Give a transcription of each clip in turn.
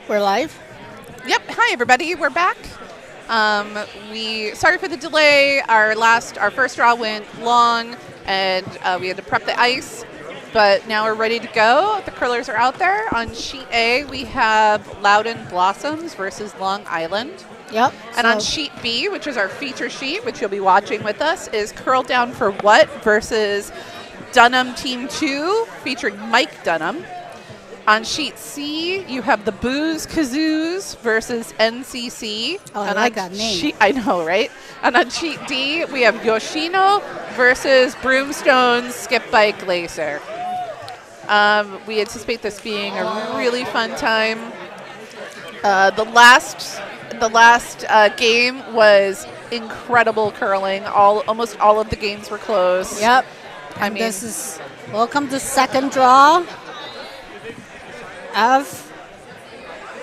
We're live. Yep. Hi, everybody. We're back. Sorry for the delay. Our first draw went long, and we had to prep the ice. But now we're ready to go. The curlers are out there. On sheet A, we have Loudon Blossoms versus Long Island. Yep. And on sheet B, which is our feature sheet, which you'll be watching with us, is Curl Down for What versus Dunnam Team 2, featuring Mike Dunnam. On sheet C, you have the Booze Kazoos versus NCC. Oh, I like that name. I know, right? And on sheet D, we have Yoshino versus Broomstone's Skip Bike Glacier. We anticipate this being a really fun time. The last game was incredible curling. Almost all of the games were close. Yep. I mean, this is welcome to second draw of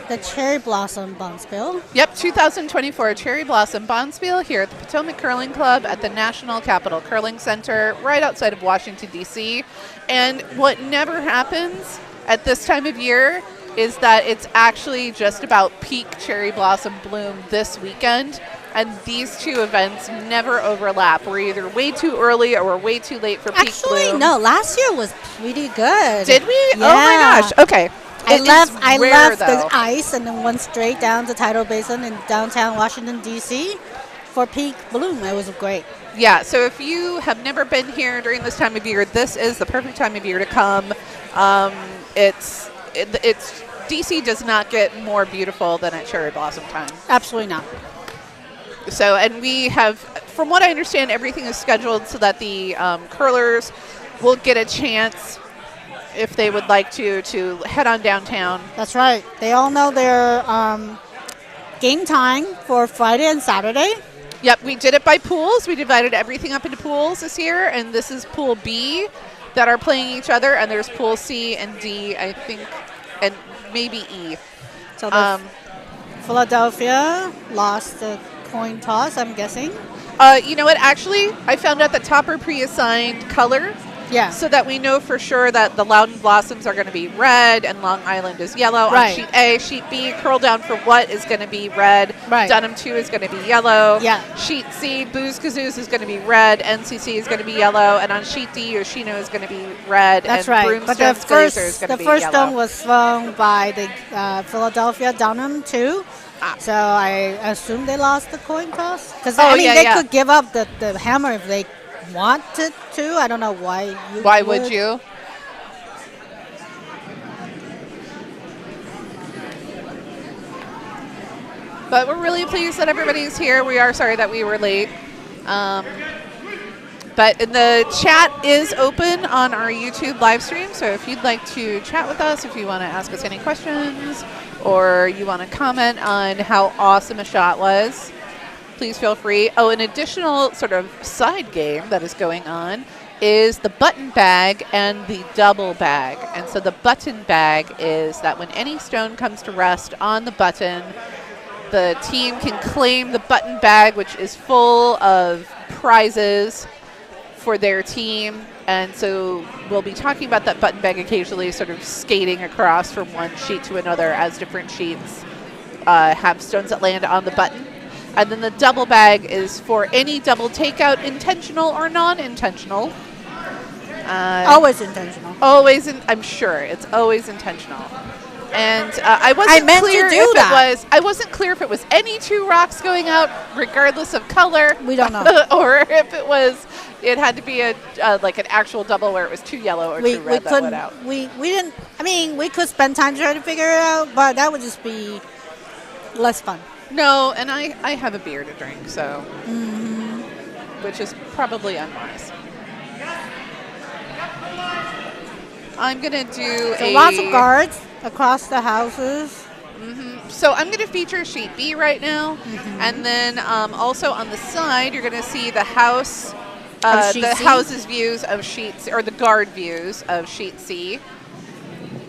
the Cherry Blossom Bonspiel. Yep, 2024 Cherry Blossom Bonspiel here at the Potomac Curling Club at the National Capital Curling Center right outside of Washington, D.C. And what never happens at this time of year is that it's actually just about peak cherry blossom bloom this weekend. And these two events never overlap. We're either way too early or we're way too late for peak bloom. Actually, no, last year was pretty good. Did we? Yeah. Oh my gosh. Okay. I left the ice and then went straight down to Tidal Basin in downtown Washington, D.C. for peak bloom. It was great. Yeah, so if you have never been here during this time of year, this is the perfect time of year to come. It's D.C. does not get more beautiful than at cherry blossom time. Absolutely not. So, and we have, from what I understand, everything is scheduled so that the curlers will get a chance, if they would like to head on downtown. That's right. They all know their game time for Friday and Saturday. Yep, we did it by pools. We divided everything up into pools this year, and this is Pool B that are playing each other, and there's Pool C and D, I think, and maybe E. So Philadelphia lost the coin toss, I'm guessing. You know what? Actually, I found out that Topper pre-assigned color. Yeah. So that we know for sure that the Loudon Blossoms are going to be red and Long Island is yellow. Right. On sheet A, sheet B, Curl Down for What is going to be red. Right. Dunnam 2 is going to be yellow. Yeah. Sheet C, Booze Kazoos is going to be red. NCC is going to be yellow. And on sheet D, Yoshino is going to be red. That's and right. But the first stone was thrown by the Philadelphia Dunnam 2. So I assume they lost the coin toss. Because they could give up the hammer if they wanted to. I don't know why you Why would you? But we're really pleased that everybody's here. We are sorry that we were late. But the chat is open on our YouTube live stream. So if you'd like to chat with us, if you want to ask us any questions, or you want to comment on how awesome a shot was, please feel free. Oh, an additional sort of side game that is going on is the button bag and the double bag. And so the button bag is that when any stone comes to rest on the button, the team can claim the button bag, which is full of prizes for their team. And so we'll be talking about that button bag occasionally, sort of skating across from one sheet to another as different sheets have stones that land on the button. And then the double bag is for any double takeout, intentional or non-intentional. Always intentional. I'm sure it's always intentional. And I wasn't clear if it was any two rocks going out, regardless of color. We don't know. Or if it had to be like an actual double where it was too yellow or too red that went out. We didn't. I mean, we could spend time trying to figure it out, but that would just be less fun. No, and I have a beer to drink, so which is probably unwise. I'm gonna do lots of guards across the houses. So I'm going to feature sheet B right now, and then also on the side you're going to see the house, house's views of sheets, or the guard views of sheet C.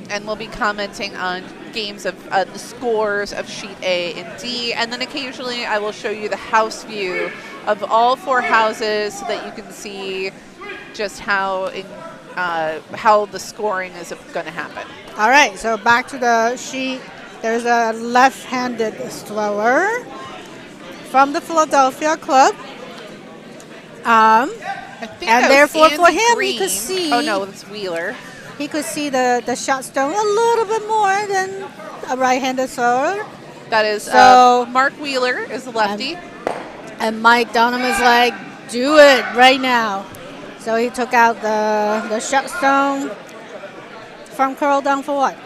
and we'll be commenting on games of the scores of Sheet A and D. And then occasionally I will show you the house view of all 4 houses so that you can see just how the scoring is going to happen. All right, so back to the sheet. There's a left-handed thrower from the Philadelphia club. And therefore for him, he could see. Oh, no, it's Wheeler. He could see the shot stone a little bit more than a right-handed thrower. That is, so Mark Wheeler is the lefty. And Mike Dunnam is like, do it right now. So he took out the shot stone from curl down for what?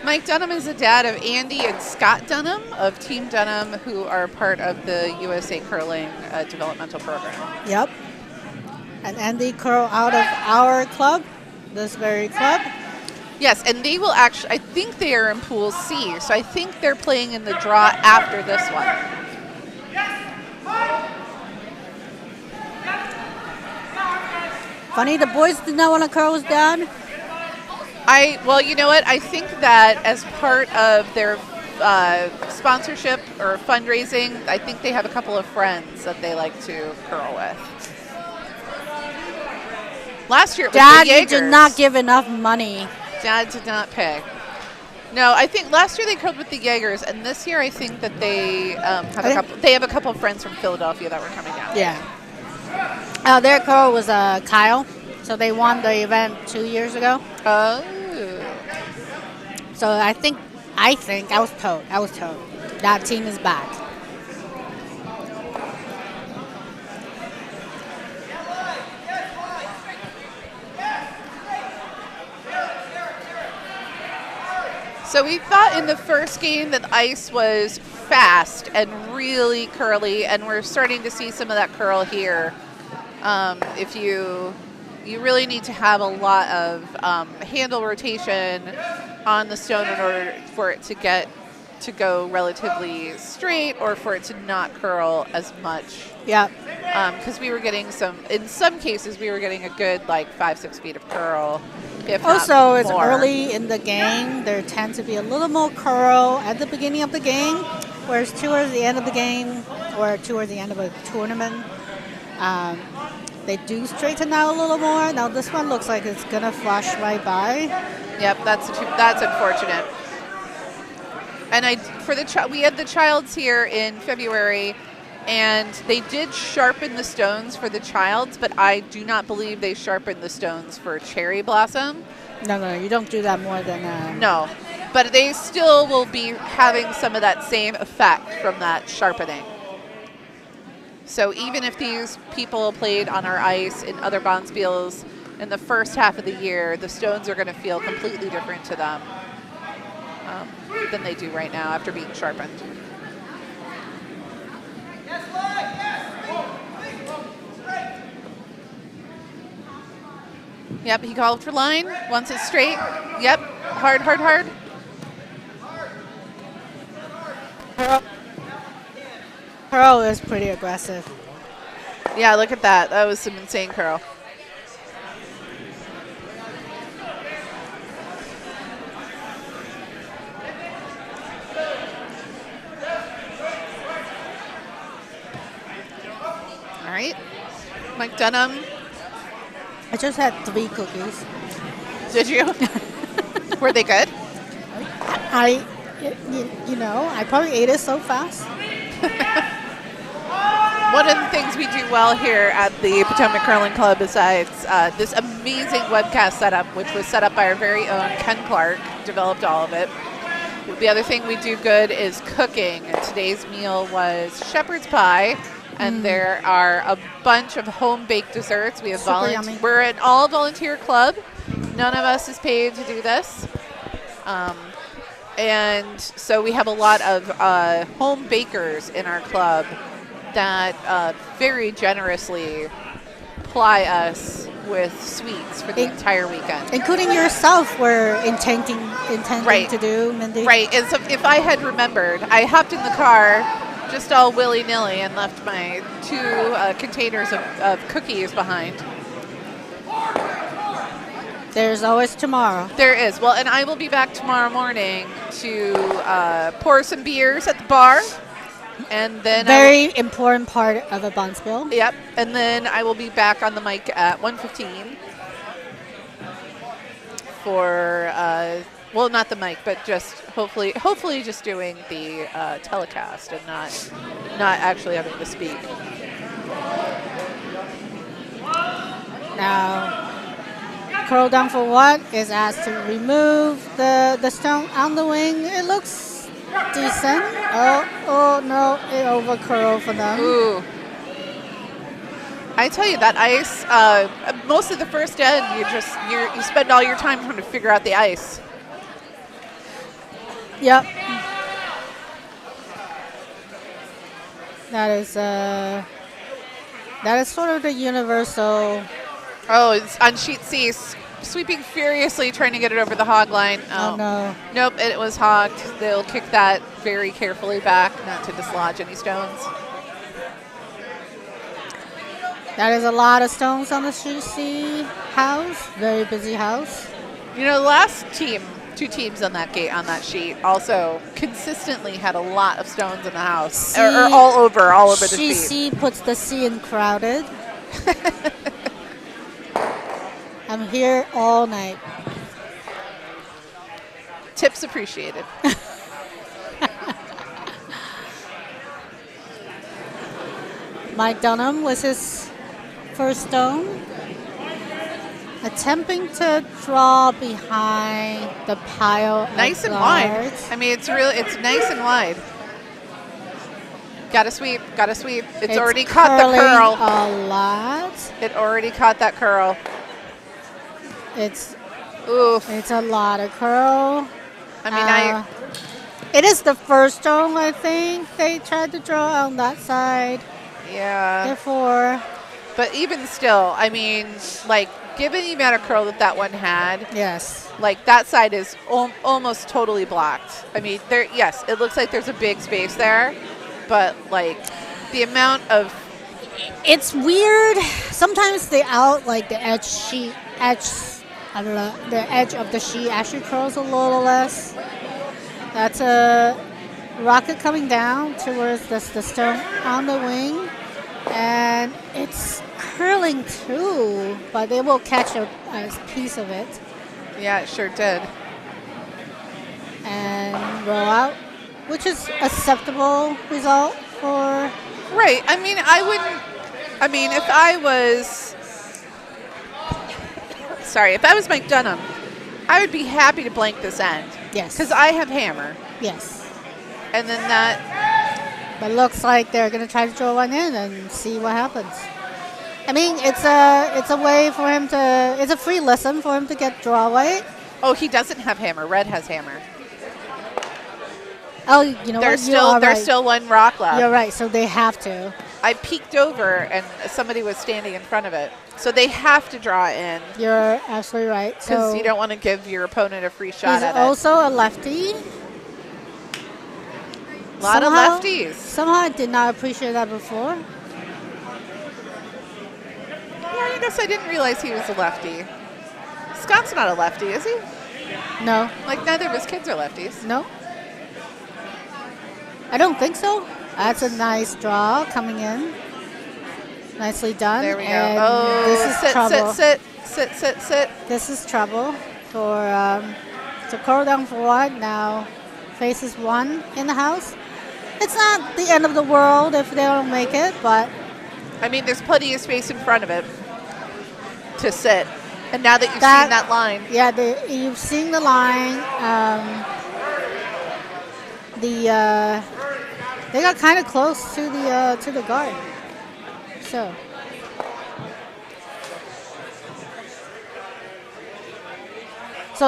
Mike Dunnam is the dad of Andy and Scott Dunnam of Team Dunnam, who are part of the USA Curling developmental program. Yep. And Andy curl out of our club, this very club. Yes, and they will actually, I think they are in Pool C, so I think they're playing in the draw after this one. Funny, the boys did not want to curl his dad. Well, you know what? I think that as part of their sponsorship or fundraising, I think they have a couple of friends that they like to curl with. Last year it was Dad, the Jaegers. you did not give enough money. Dad did not pay. No, I think last year they curled with the Jaegers, and this year I think that they have a couple of friends from Philadelphia that were coming down. Yeah. Their curl was Kyle, so they won the event 2 years ago. Oh. So I think I was told that team is back. So we thought in the first game that ice was fast and really curly, and we're starting to see some of that curl here. If you really need to have a lot of handle rotation on the stone in order for it to go relatively straight, or for it to not curl as much. Yeah. Because we were getting in some cases we were getting a good 5-6 feet of curl. Also, it's early in the game. There tends to be a little more curl at the beginning of the game, whereas towards the end of the game or towards the end of a tournament, they do straighten out a little more. Now this one looks like it's gonna flash right by. Yep, that's unfortunate. And we had the Childs here in February, and they did sharpen the stones for the Childs, but I do not believe they sharpened the stones for Cherry Blossom. No, you don't do that more than... No, but they still will be having some of that same effect from that sharpening. So even if these people played on our ice in other bonspiels in the first half of the year, the stones are going to feel completely different to them than they do right now after being sharpened. Yep, he called for line. Wants it straight. Yep, hard. Curl is pretty aggressive. Yeah, look at that. That was some insane curl. All right. Mike Dunnam. I just had 3 cookies. Did you? Were they good? I probably ate it so fast. One of the things we do well here at the Potomac Curling Club, besides this amazing webcast setup, which was set up by our very own Ken Clark, developed all of it. The other thing we do good is cooking. And today's meal was shepherd's pie. And there are a bunch of home-baked desserts. We have we're an all-volunteer club. None of us is paid to do this. And so we have a lot of home bakers in our club that very generously ply us with sweets for the entire weekend. Including yourself were intending to do, Mindy. Right. And so if I had remembered, I hopped in the car just all willy-nilly and left my 2 containers of cookies behind. There's always tomorrow. There is. Well, and I will be back tomorrow morning to pour some beers at the bar. And then very important part of a bonspiel. Yep. And then I will be back on the mic at 1:15 for well, not the mic, but just hopefully just doing the telecast and not actually having to speak. Now, curl down for what is asked to remove the stone on the wing. It looks decent. Oh no, it over curled for them. Ooh. I tell you, that ice, most of the first end, you spend all your time trying to figure out the ice. Yep. That is sort of the universal. Oh, it's on sheet C, sweeping furiously, trying to get it over the hog line. Oh no. Nope, it was hogged. They'll kick that very carefully back, not to dislodge any stones. That is a lot of stones on the sheet C house. Very busy house. You know, the last two teams on that sheet also consistently had a lot of stones in the house, or all over the sheet. C puts the C in crowded. I'm here all night. Tips appreciated. Mike Dunnam was his first stone. Attempting to draw behind the pile. Nice and wide. I mean, it's nice and wide. Got to sweep. It's already caught the curl. A lot. It already caught that curl. It's a lot of curl. I mean, it is the first stone, I think, they tried to draw on that side. Yeah. Therefore. But even still, I mean, like, given the amount of curl that one had. Yes. Like, that side is almost totally blocked. I mean, yes, it looks like there's a big space there. But, like, the amount of. It's weird. Sometimes the edge of the sheet actually curls a little less. That's a rocket coming down towards the stone on the wing, and it's curling too, but they will catch a piece of it. Yeah, it sure did. And roll out, which is acceptable result for. Right. I mean, if I was Mike Dunnam, I would be happy to blank this end. Yes. Because I have hammer. Yes. And then that. But looks like they're going to try to draw one in and see what happens. I mean, it's a way for him to. It's a free lesson for him to get draw weight. Oh, he doesn't have hammer. Red has hammer. Oh, you know there's what? There's still one rock left. You're right. So they have to. I peeked over and somebody was standing in front of it. So they have to draw in. You're absolutely right. Because you don't want to give your opponent a free shot at it. He's also a lefty. A lot of lefties. Somehow I did not appreciate that before. Yeah, I guess I didn't realize he was a lefty. Scott's not a lefty, is he? No. Like, neither of his kids are lefties. No. I don't think so. That's a nice draw coming in. Nicely done. There we go. And oh, this is trouble. Sit. This is trouble for to curl down for one. Now faces one in the house. It's not the end of the world if they don't make it, but I mean, there's plenty of space in front of it to sit. And now that you've seen that line, yeah, you've seen the line. They got kind of close to the guard. So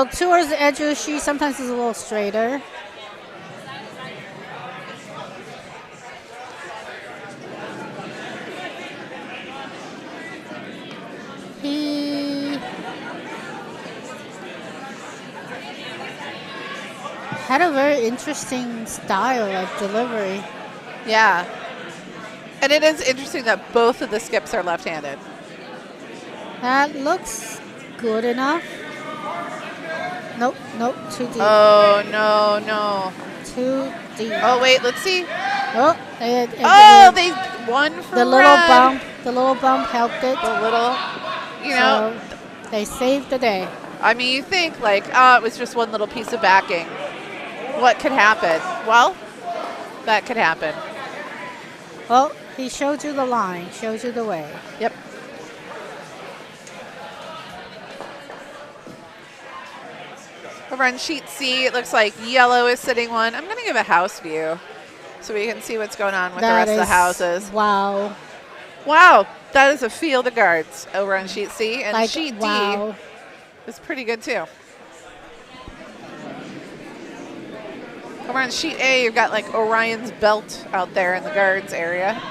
towards the edge of the sheet, sometimes it's a little straighter. He had a very interesting style of delivery. Yeah. And it is interesting that both of the skips are left-handed. That looks good enough. Nope, nope, too deep. Oh, no, no. Too deep. Oh, wait, let's see. Oh, they won for the little bump. The little bump helped it. The little, you know. So they saved the day. I mean, you think, like, oh, it was just one little piece of backing. What could happen? Well, that could happen. Well, he showed you the line, showed you the way. Yep. Over on sheet C, it looks like yellow is sitting one. I'm going to give a house view so we can see what's going on with the rest of the houses. Wow. Wow. That is a field of guards over on sheet C. And like, sheet wow. D is pretty good, too. Over on sheet A, you've got like Orion's belt out there in the guards area.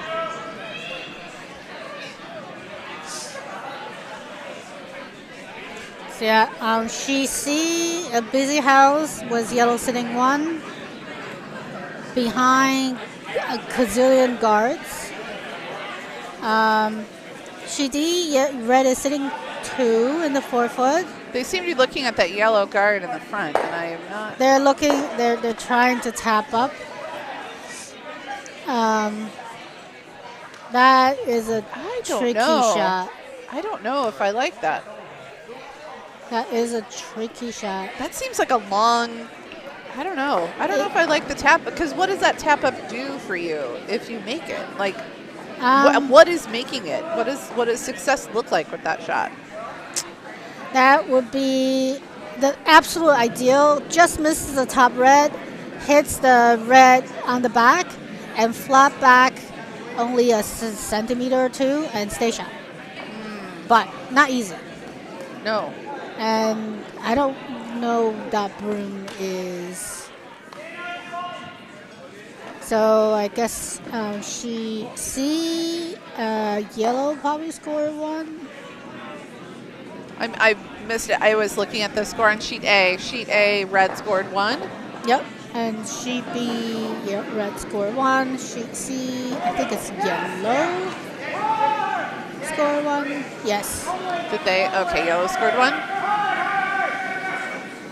So yeah, sheet C, a busy house was yellow sitting one. Behind a gazillion guards. Sheet D, red is sitting two in the 4 foot. They seem to be looking at that yellow guard in the front, and I am not. They're looking. They're trying to tap up. That is a tricky shot. I don't know if I like that. That is a tricky shot. That seems like a long. I don't know. I don't know if I like the tap, because what does that tap up do for you if you make it? Like, what is making it? What does success look like with that shot? That would be the absolute ideal. Just misses the top red, hits the red on the back, and flop back only a centimeter or two and stay shot. But not easy. No. And I don't know that broom is. So I guess she yellow probably scored one. I missed it. I was looking at the score on sheet A. Sheet A, red scored one. Yep. And sheet B, red scored one. Sheet C, I think it's yellow scored one. Yes. Did they? Okay, yellow scored one.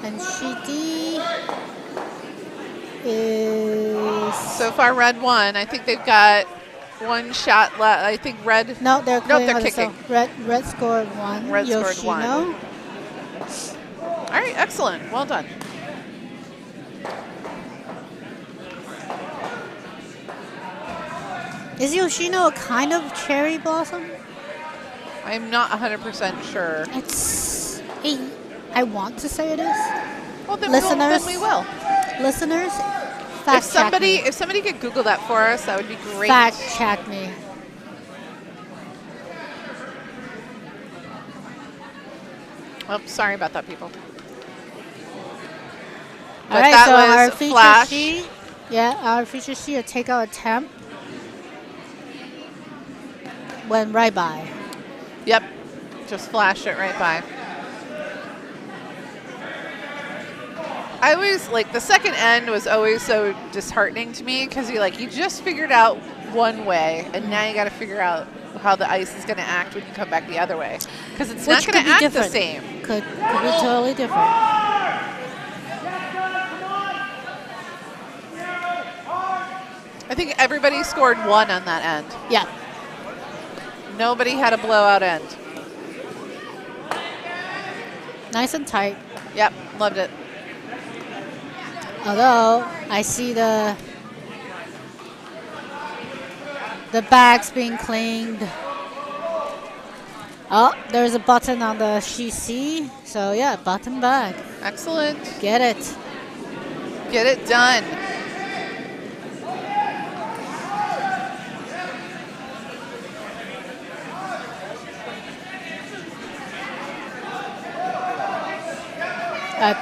And sheet D is. So far, red won. I think they've got one shot left. I think red. No, they're kicking. Red scored one. Red Yoshino. scored one. All right, excellent. Well done. Is Yoshino a kind of cherry blossom? I'm not 100% sure. I want to say it is. Well, then listeners, we will. Listeners, if somebody could Google that for us, that would be great. Fact check me. Oh, sorry about that, people. All right, so our feature sheet. Yeah, our feature sheet, a takeout attempt went right by. Yep, just flashed it right by. I always, like, the second end was always so disheartening to me because you just figured out one way, and now you got to figure out how the ice is going to act when you come back the other way, because it's not going to act the same. Could be totally different. I think everybody scored one on that end. Yeah. Nobody had a blowout end. Nice and tight. Yep, loved it. Although I see the bags being cleaned. Oh, there's a button on the sheet C. So yeah, button bag. Excellent. Get it. Get it done.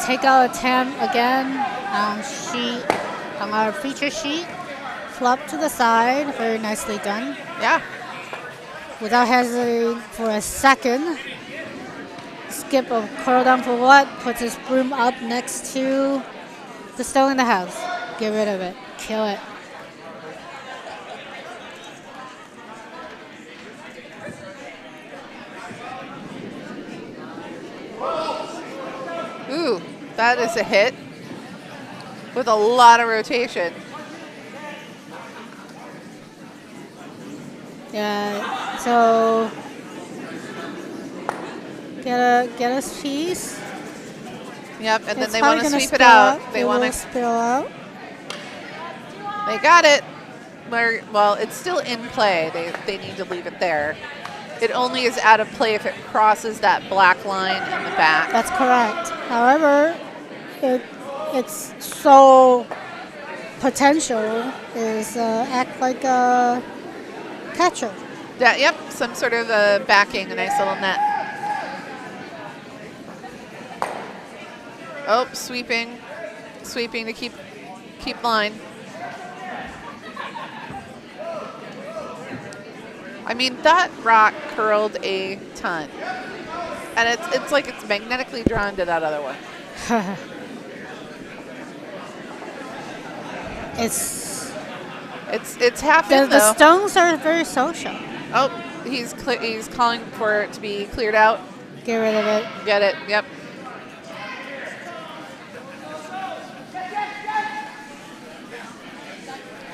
Takeout attempt again on our feature sheet. Flop to the side, very nicely done. Yeah. Without hesitating for a second. Skip a curl down for what? Puts his broom up next to the stone in the house. Get rid of it. Kill it. Ooh, That is a hit with a lot of rotation. Yeah, so get a piece. Yep, and then they want to sweep it out. They want to spill out. They got it. Well, it's still in play. They need to leave it there. It only is out of play if it crosses that black line in the back. That's correct. However, it's so potential is act like a catcher. Yeah, yep, some sort of backing, a nice little net. Oh, sweeping to keep line. I mean, that rock curled a ton, and it's like it's magnetically drawn to that other one. It's half in though. The stones are very social. Oh, he's calling for it to be cleared out. Get rid of it. Get it. Yep.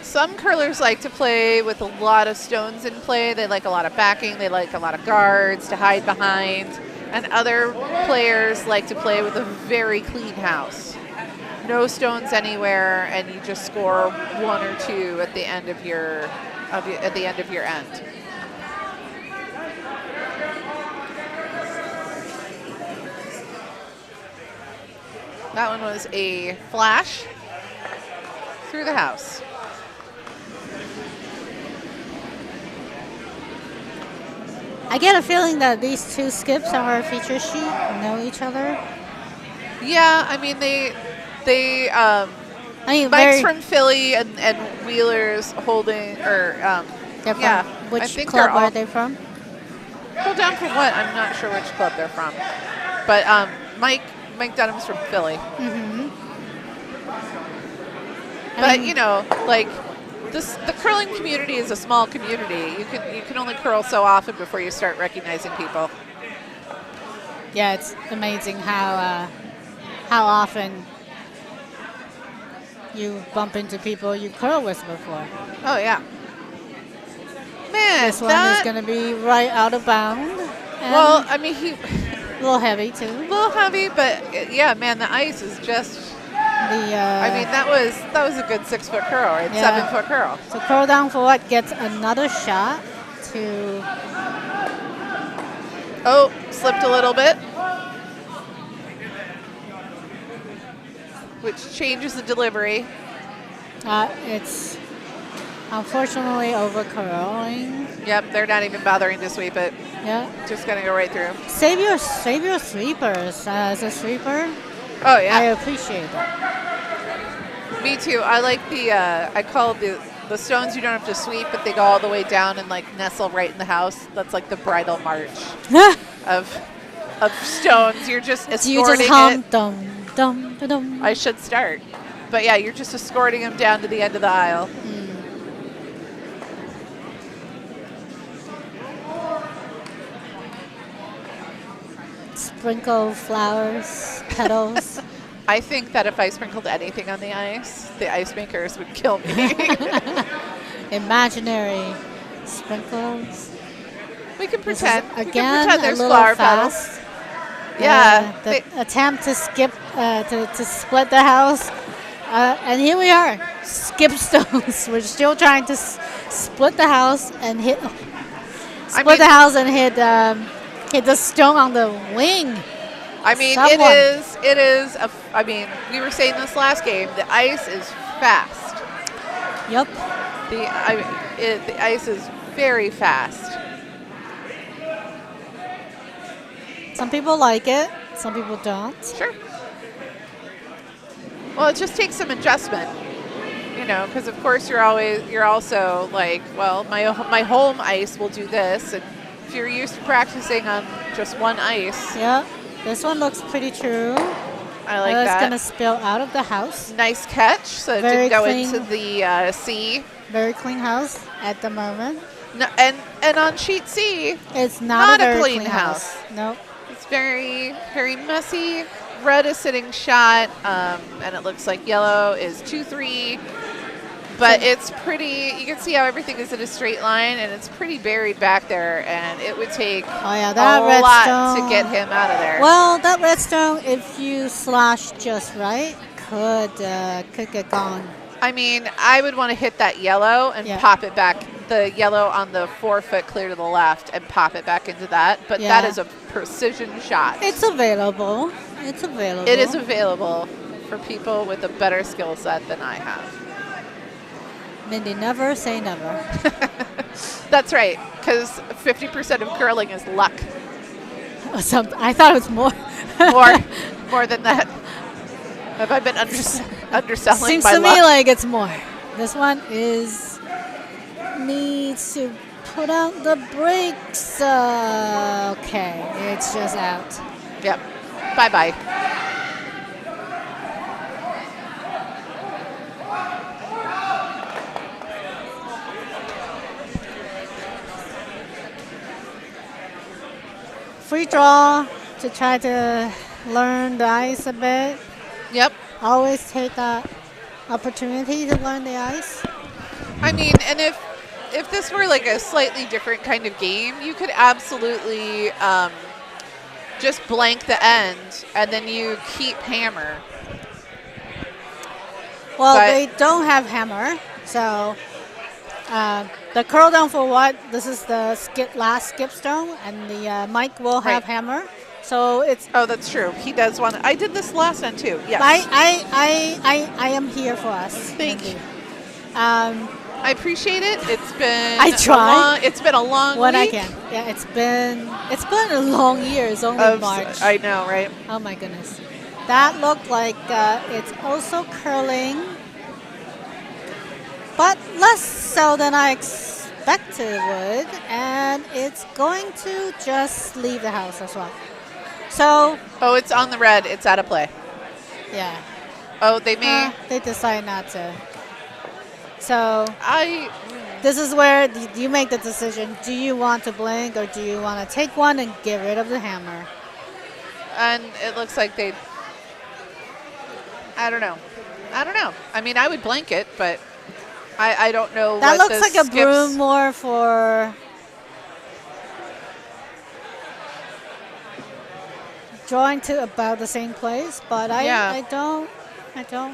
Some curlers like to play with a lot of stones in play. They like a lot of backing. They like a lot of guards to hide behind. And other players like to play with a very clean house. No stones anywhere, and you just score 1 or 2 at the end of your end. That one was a flash through the house. I get a feeling that these two skips on our feature sheet know each other. Yeah, I mean Mike's from Philly and Wheeler's holding yeah. Which club are they from? Hold down for what? I'm not sure which club they're from. But Mike Dunnam's from Philly. Mm-hmm. But you know, like the curling community is a small community. You can only curl so often before you start recognizing people. Yeah, it's amazing how often you bump into people you curl with before. Oh yeah. Man, this one is going to be right out of bound. Well, I mean, a little heavy too. A little heavy, but yeah, man, the ice is just. I mean, that was a good 6-foot curl, right? Yeah. 7-foot curl. So curl down for what? Gets another shot to. Oh, slipped a little bit, which changes the delivery. It's unfortunately over curling. Yep, they're not even bothering to sweep it. Yeah, just gonna go right through. Save your sweepers as a sweeper. Oh yeah, I appreciate that. Me too. I like I call the stones you don't have to sweep, but they go all the way down and like nestle right in the house. That's like the bridal march of stones. You're just escorting you just hum, dum, dum, dum. I should start, but yeah, you're just escorting them down to the end of the aisle. Sprinkle flowers, petals. I think that if I sprinkled anything on the ice makers would kill me. Imaginary sprinkles. We can pretend. Again, we can pretend there's a little flower fast. petals. Yeah. The attempt to skip, to split the house. And here we are, skip stones. We're still trying to split the house and hit the stone on the wing. I mean, it is. I mean, we were saying this last game. The ice is fast. Yep. The ice is very fast. Some people like it. Some people don't. Sure. Well, it just takes some adjustment, you know, because of course you're also like, well, my home ice will do this, and if you're used to practicing on just one ice. Yeah. This one looks pretty true. I like that. It's going to spill out of the house. Nice catch, so it didn't go into the sea. Very clean house at the moment. No, and on sheet C, it's not a clean house. Nope. It's very, very messy, red is sitting shot, and it looks like yellow is 2-3. But it's pretty, you can see how everything is in a straight line, and it's pretty buried back there, and it would take a lot to get him out of there. Well, that redstone, if you slash just right, could get gone. I mean, I would want to hit that yellow and pop it back, the yellow on the 4-foot clear to the left, and pop it back into that. But that is a precision shot. It's available. It's available. It is available for people with a better skill set than I have. Mindy, never say never. That's right, because 50% of curling is luck. I thought it was more. more than that. Have I been underselling Seems my to luck? me like it's more. This one needs to put out the brakes. Okay, it's just out. Yep. Bye-bye. Free draw to try to learn the ice a bit. Yep. Always take that opportunity to learn the ice. I mean, and if this were like a slightly different kind of game, you could absolutely just blank the end and then you keep hammer. Well, they don't have hammer, so the curl down for what? This is the last skip stone, and the Mike will have hammer. So it's. Oh, that's true. He does want. I did this last end too. Yes. I am here for us. Thank you. I appreciate it. It's been. I try. It's been a long what week. I can. Yeah, it's been a long year. It's only March. I know, right? Oh my goodness. That looked like it's also curling, but less so than I expected it would, and it's going to just leave the house as well. So. Oh, it's on the red. It's out of play. Yeah. Oh, they may. They decide not to. So. This is where you make the decision. Do you want to blink or do you want to take one and get rid of the hammer? And it looks like they. I don't know. I mean, I would blank it, but I don't know. That what looks like a broom more for. Drawing to about the same place, but I don't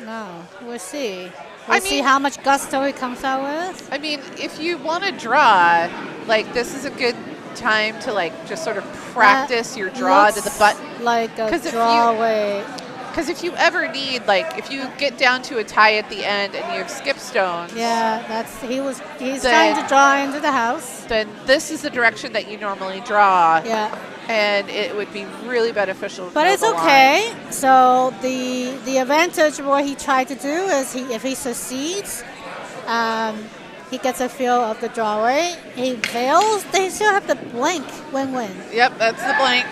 know. We'll see. We'll see how much gusto he comes out with. I mean, if you want to draw, like this is a good time to like just sort of practice your draw to the button. Like a draw away. Because if you ever need, like, if you get down to a tie at the end and you have skip stones. Yeah, he's trying to draw into the house. Then this is the direction that you normally draw. Yeah. And it would be really beneficial. But it's okay. So the advantage of what he tried to do is if he succeeds, he gets a feel of the drawaway. He fails, they still have the blank win-win. Yep, that's the blank.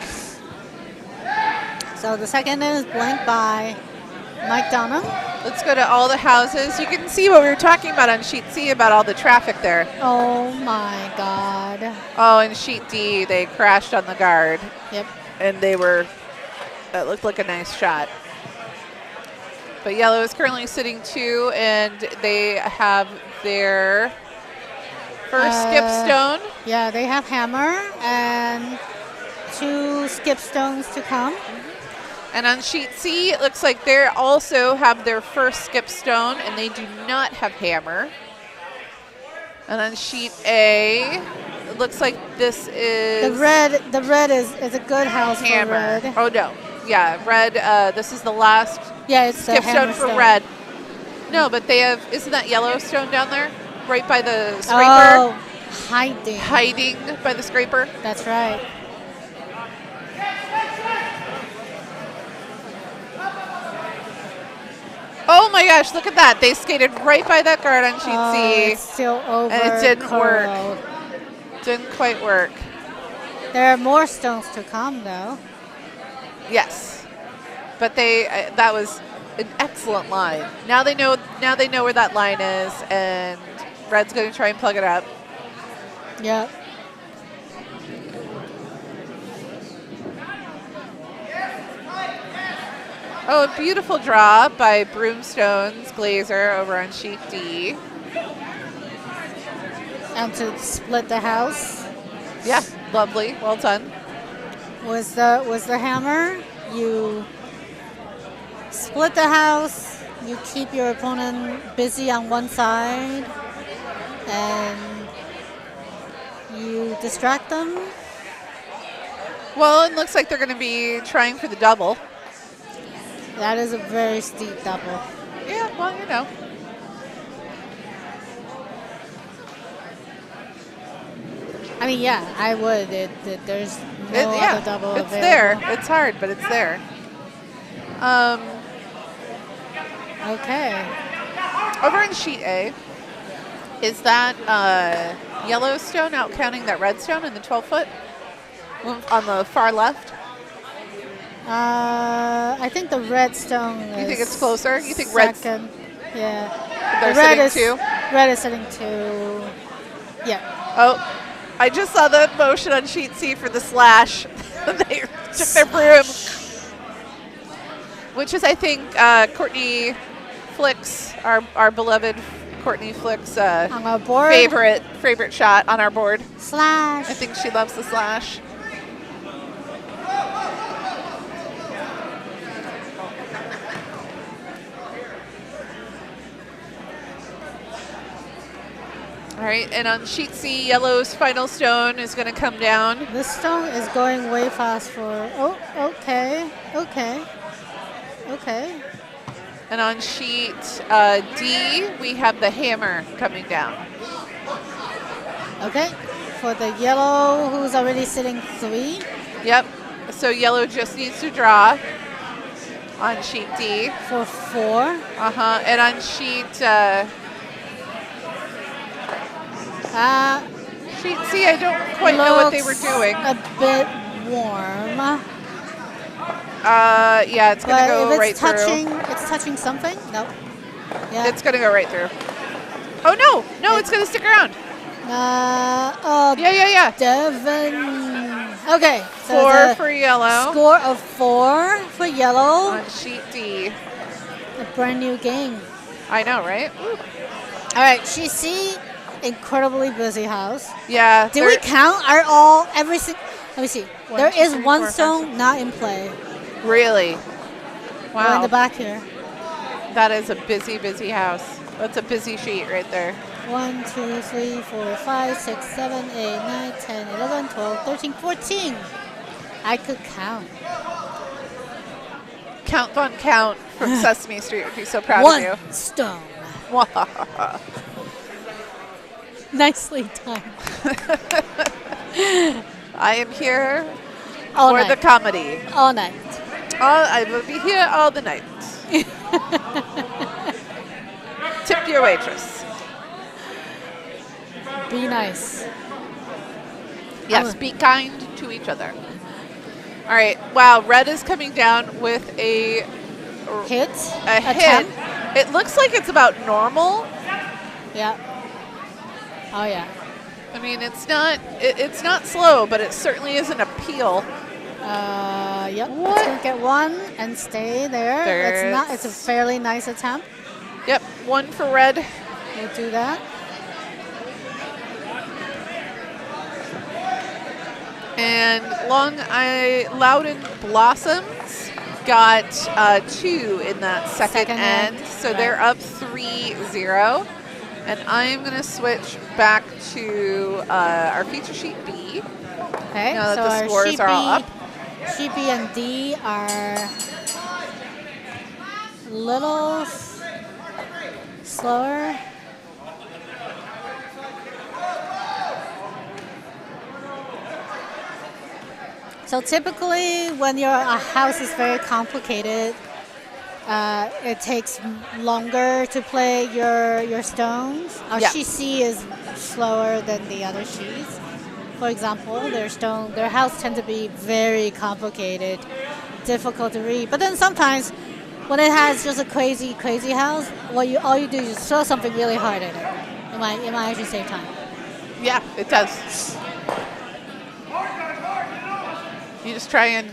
So the second is blank by Mike Dunnam. Let's go to all the houses. You can see what we were talking about on sheet C about all the traffic there. Oh my God. Oh, and sheet D, they crashed on the guard. Yep. And that looked like a nice shot. But yellow is currently sitting 2, and they have their first skip stone. Yeah, they have hammer and 2 skip stones to come. And on sheet C, it looks like they also have their first skip stone, and they do not have hammer. And on sheet A, it looks like this is the red is a good house hammer. for red. Oh no, yeah, red. This is the last it's skip stone for red. No, but they have. Isn't that yellow stone down there, right by the scraper? Oh, hiding by the scraper. That's right. Oh my gosh, look at that. They skated right by that guard on sheet C. It's still over. And it didn't work. Didn't quite work. There are more stones to come, though. Yes. But that was an excellent line. Now they know where that line is, and red's going to try and plug it up. Yep. Oh, a beautiful draw by Broomstone's Glazer over on sheet D. And to split the house. Yeah, lovely. Well done. Was the hammer. You split the house. You keep your opponent busy on one side, and you distract them. Well, it looks like they're going to be trying for the double. That is a very steep double. Yeah, well, you know. I mean, yeah, I would. There's no other double it's available. there. It's hard, but it's there. Okay. Over in sheet A, is that yellow stone out counting that red stone in the 12-foot on the far left? I think the red stone is You think it's closer? You think second. red's? Yeah. They're sitting 2? Red is sitting 2. Yeah. Oh, I just saw the motion on sheet C for the slash. They took their broom. Which is, I think, Courtney Flick's, our beloved Courtney Flick's on our board. favorite shot on our board. Slash. I think she loves the slash. All right, and on sheet C, yellow's final stone is going to come down. This stone is going way fast for. Oh, okay. And on sheet D, we have the hammer coming down. Okay, for the yellow, who's already sitting 3. Yep. So yellow just needs to draw on sheet D. For 4. And on sheet sheet C, I don't quite know what they were doing. A bit warm. Yeah, it's going to go right through. It's touching something? No. Yeah. It's going to go right through. Oh, no, it's going to stick around. Yeah. Devin. Okay. So 4 for yellow. Score of 4 for yellow. On sheet D. A brand new game. I know, right? Ooh. All right, sheet C, incredibly busy house. Yeah. Did we count? Let me see. There is one stone not in play. Really? Wow. We're in the back here. That is a busy, busy house. That's a busy sheet right there. 1, 2, 3, 4, 5, 6, 7, 8, 9, 10, 11, 12, 13, 14. I could count. Count on Count from Sesame Street would be so proud of you. One stone. Nicely done. I am here all for night. the comedy. All night. I will be here all the night. Tip your waitress. Be nice. Yes, be kind to each other. All right. Wow, red is coming down with a hit. A hit. It looks like it's about normal. Yeah. Oh yeah. I mean, it's not slow, but it certainly isn't a peel. Yep. What? It's gonna get 1 and stay there. It's a fairly nice attempt. Yep. 1 for red. We'll do that. And Loudon Blossoms got 2 in that second end. So right. They're up 3-0. And I'm going to switch back to our feature sheet B. Okay, now that so the scores are all up. Sheet B and D are a little slower. So typically when your house is very complicated, it takes longer to play your stones. Sheet C is slower than the other sheets. For example, their house tends to be very complicated, difficult to read. But then sometimes when it has just a crazy house, all you do is just throw something really hard at it. It might actually save time. Yeah, it does. You just try and,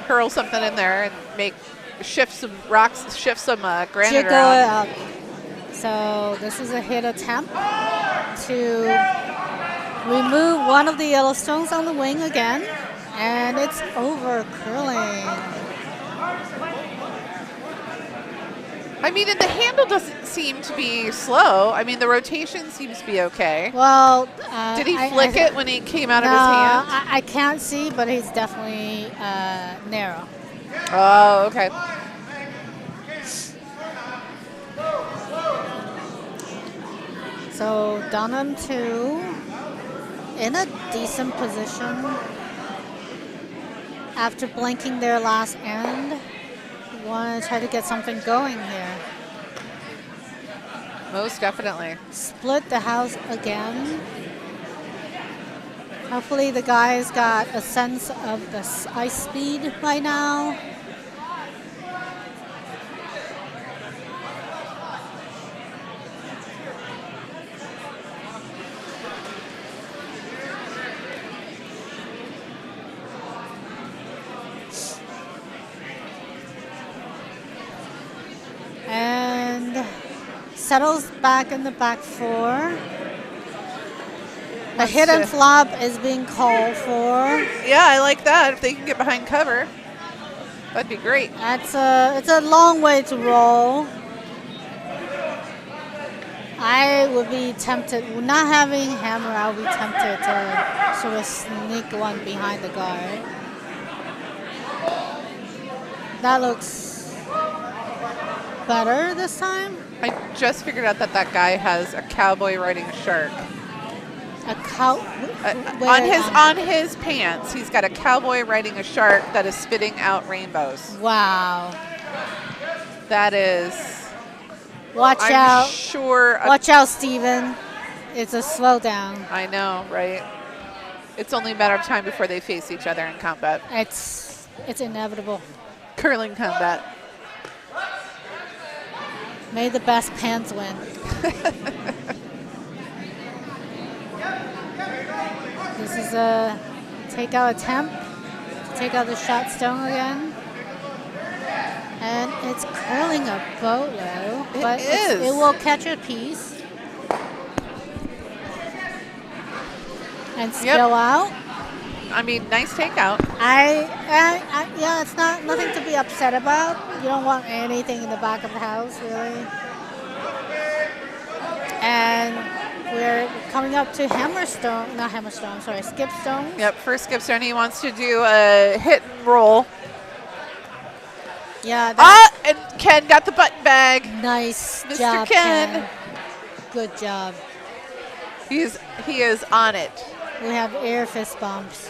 hurl something in there and make shift some rocks, shift some granite Jiggle around. it up. So this is a hit attempt to remove one of the yellow stones on the wing again, and it's over curling. I mean, and the handle doesn't seem to be slow. I mean, the rotation seems to be okay. Well, did he flick it when he came out of his hand? I can't see, but he's definitely narrow. Oh, okay. So Dunnam 2 in a decent position after blanking their last end. Want to try to get something going here. Most definitely. Split the house again. Hopefully the guys got a sense of the ice speed by now. And settles back in the back four. A hit and flop is being called for. Yeah, I like that. If they can get behind cover, that'd be great. It's a long way to roll. I would be tempted, not having hammer, I would be tempted to sort of sneak one behind the guard. That looks better this time. I just figured out that guy has a cowboy riding a shark. A cow? On his pants, he's got a cowboy riding a shark that is spitting out rainbows. Wow. That is. Watch out. Sure. Watch out, Steven. It's a slowdown. I know, right? It's only a matter of time before they face each other in combat. It's inevitable. Curling combat. May the best pants win. This is a takeout attempt to take out the shot stone again. And it's curling a boatload, but it will catch a piece. And spill out. I mean, nice takeout. Yeah, it's nothing to be upset about. You don't want anything in the back of the house, really. And we're coming up to skipstone. Yep, first skipstone. He wants to do a hit and roll. Yeah. And Ken got the button bag. Nice Mr. job, Ken. Good job. He is on it. We have air fist bumps.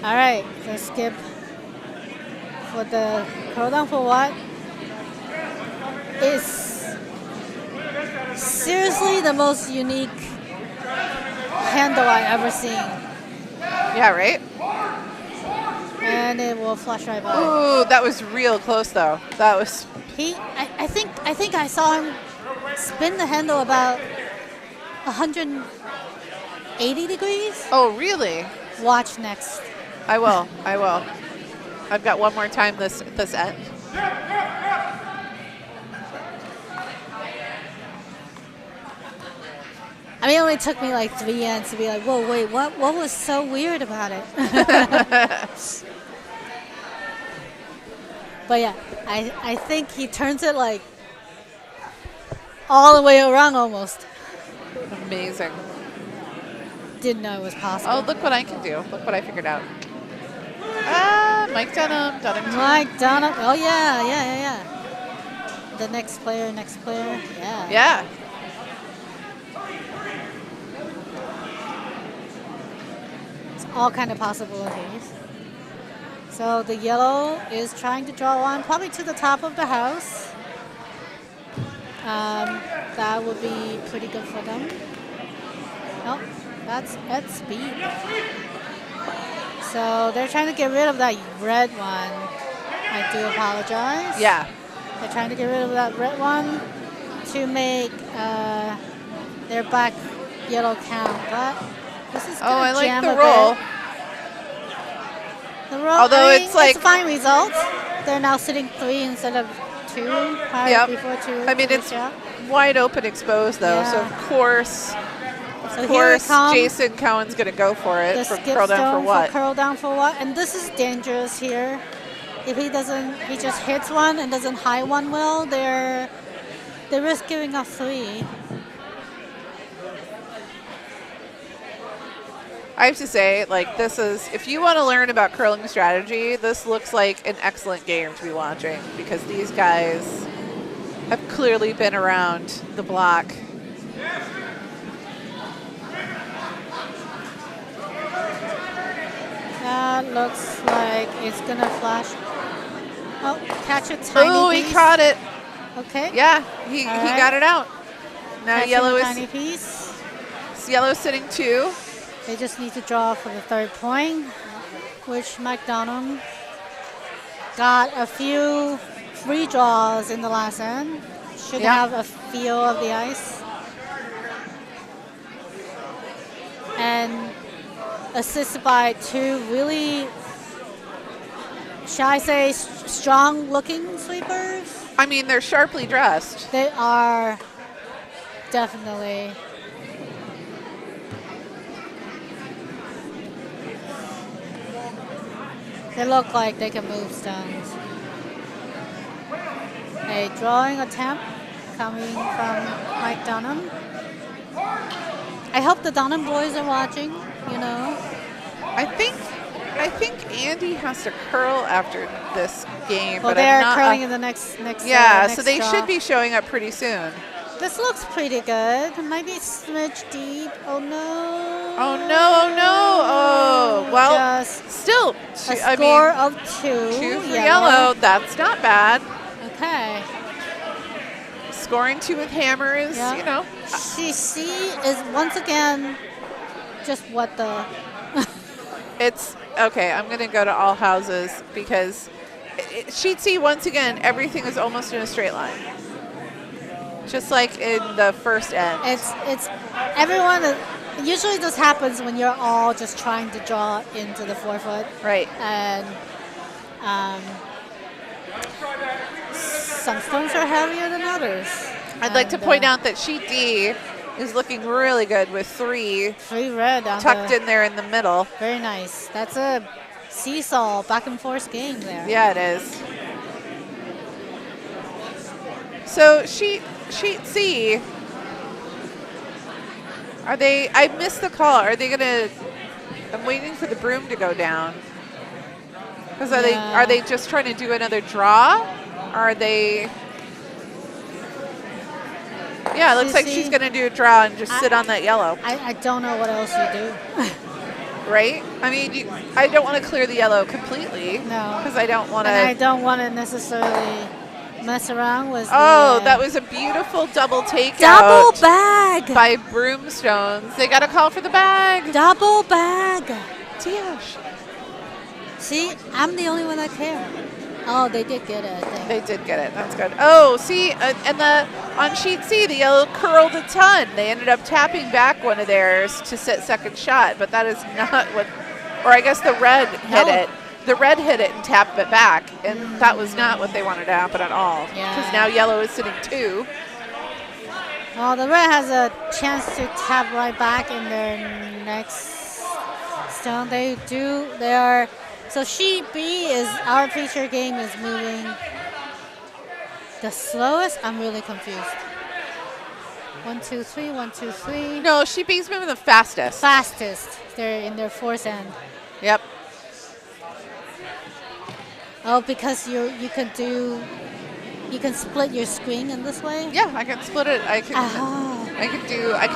All right, the skip for the curl down for what is seriously the most unique handle I've ever seen. Yeah, right? And it will flush right by. Ooh, that was real close though. That was. I think I saw him spin the handle about 180 degrees. Oh, really? Watch next. I will. I've got one more time this end. I mean, it only took me like 3 ends to be like, whoa, wait, what was so weird about it? But yeah, I think he turns it like all the way around almost. Amazing. Didn't know it was possible. Oh, look what I can do. Look what I figured out. Mike Dunnam. Mike Dunnam. Oh, yeah. The next player. Yeah. Yeah. It's all kind of possibilities. So the yellow is trying to draw one, probably to the top of the house. That would be pretty good for them. Oh, that's at speed. So they're trying to get rid of that red one. I do apologize. Yeah. They're trying to get rid of that red one to make their back yellow count. But this is I like jam the a roll. bit. The roll. Although it's like it's a fine result. they're now sitting 3 instead of 2. Yep. Before 2. I mean, it's wide open exposed, though. Yeah. So, of course, Jason Cowan's going to go for it. For curl down for what? Curl down for what? And this is dangerous here. If he just hits one and doesn't high one well, they risk giving up 3. I have to say, like, this is, if you want to learn about curling strategy, this looks like an excellent game to be watching because these guys have clearly been around the block. That looks like it's going to flash. Oh, catch a tiny piece. Oh, he caught it. Okay. Yeah, he got it out. Now Catching yellow a is tiny piece. Yellow sitting 2. They just need to draw for the 3rd point, which McDonough got a few free draws in the last end. Should have a feel of the ice. And assisted by 2 really, shall I say, strong-looking sweepers. I mean, they're sharply dressed. They are definitely. They look like they can move stones. A drawing attempt coming from Mike Dunnam. I hope the Dunnam boys are watching, you know. I think Andy has to curl after this game. Well, but they're I'm not curling in the next Yeah, next so they draw. should be showing up pretty soon. This looks pretty good. Might be smidge deep. Oh no. Oh no, oh no. Oh, well, just still. a score of 2. 2 for yellow. That's not bad. Okay. Scoring 2 with hammer is, you know. CC is once again just what the. It's, okay, I'm going to go to all houses because sheet C, once again, everything is almost in a straight line. Just like in the first end. It's everyone. Usually this happens when you're all just trying to draw into the 4-foot. Right. And some stones are heavier than others. I'd like to point out that sheet D is looking really good with 3 red tucked in there in the middle. Very nice. That's a seesaw back and forth game there. Yeah, it is. So sheet C, are they, I missed the call. Are they gonna, I'm waiting for the broom to go down. Because are they just trying to do another draw? Are they, yeah, it looks like she's gonna do a draw and just sit on that yellow. I don't know what else you do. Right? I mean, I don't want to clear the yellow completely. No. Because I don't want to. And I don't want to necessarily mess around with that was a beautiful double takeout. Double bag. By Broomstones. They got a call for the bag. Double bag. Gosh. See, I'm the only one that care. Oh, they did get it, I think. They did get it. That's good. Oh, see, and on sheet C, the yellow curled a ton. They ended up tapping back one of theirs to set second shot, but that is not what, or I guess the red hit it. The red hit it and tapped it back, and that was not what they wanted to happen at all. Because now yellow is sitting 2. Well, the red has a chance to tap right back in their next stone. They are. So sheet B is, our feature game is moving the slowest. I'm really confused. 1, 2, 3, 1, 2, 3. No, sheet B's moving the fastest. Fastest. They're in their 4th end. Yep. Oh, because you can split your screen in this way? Yeah, I can split it. I could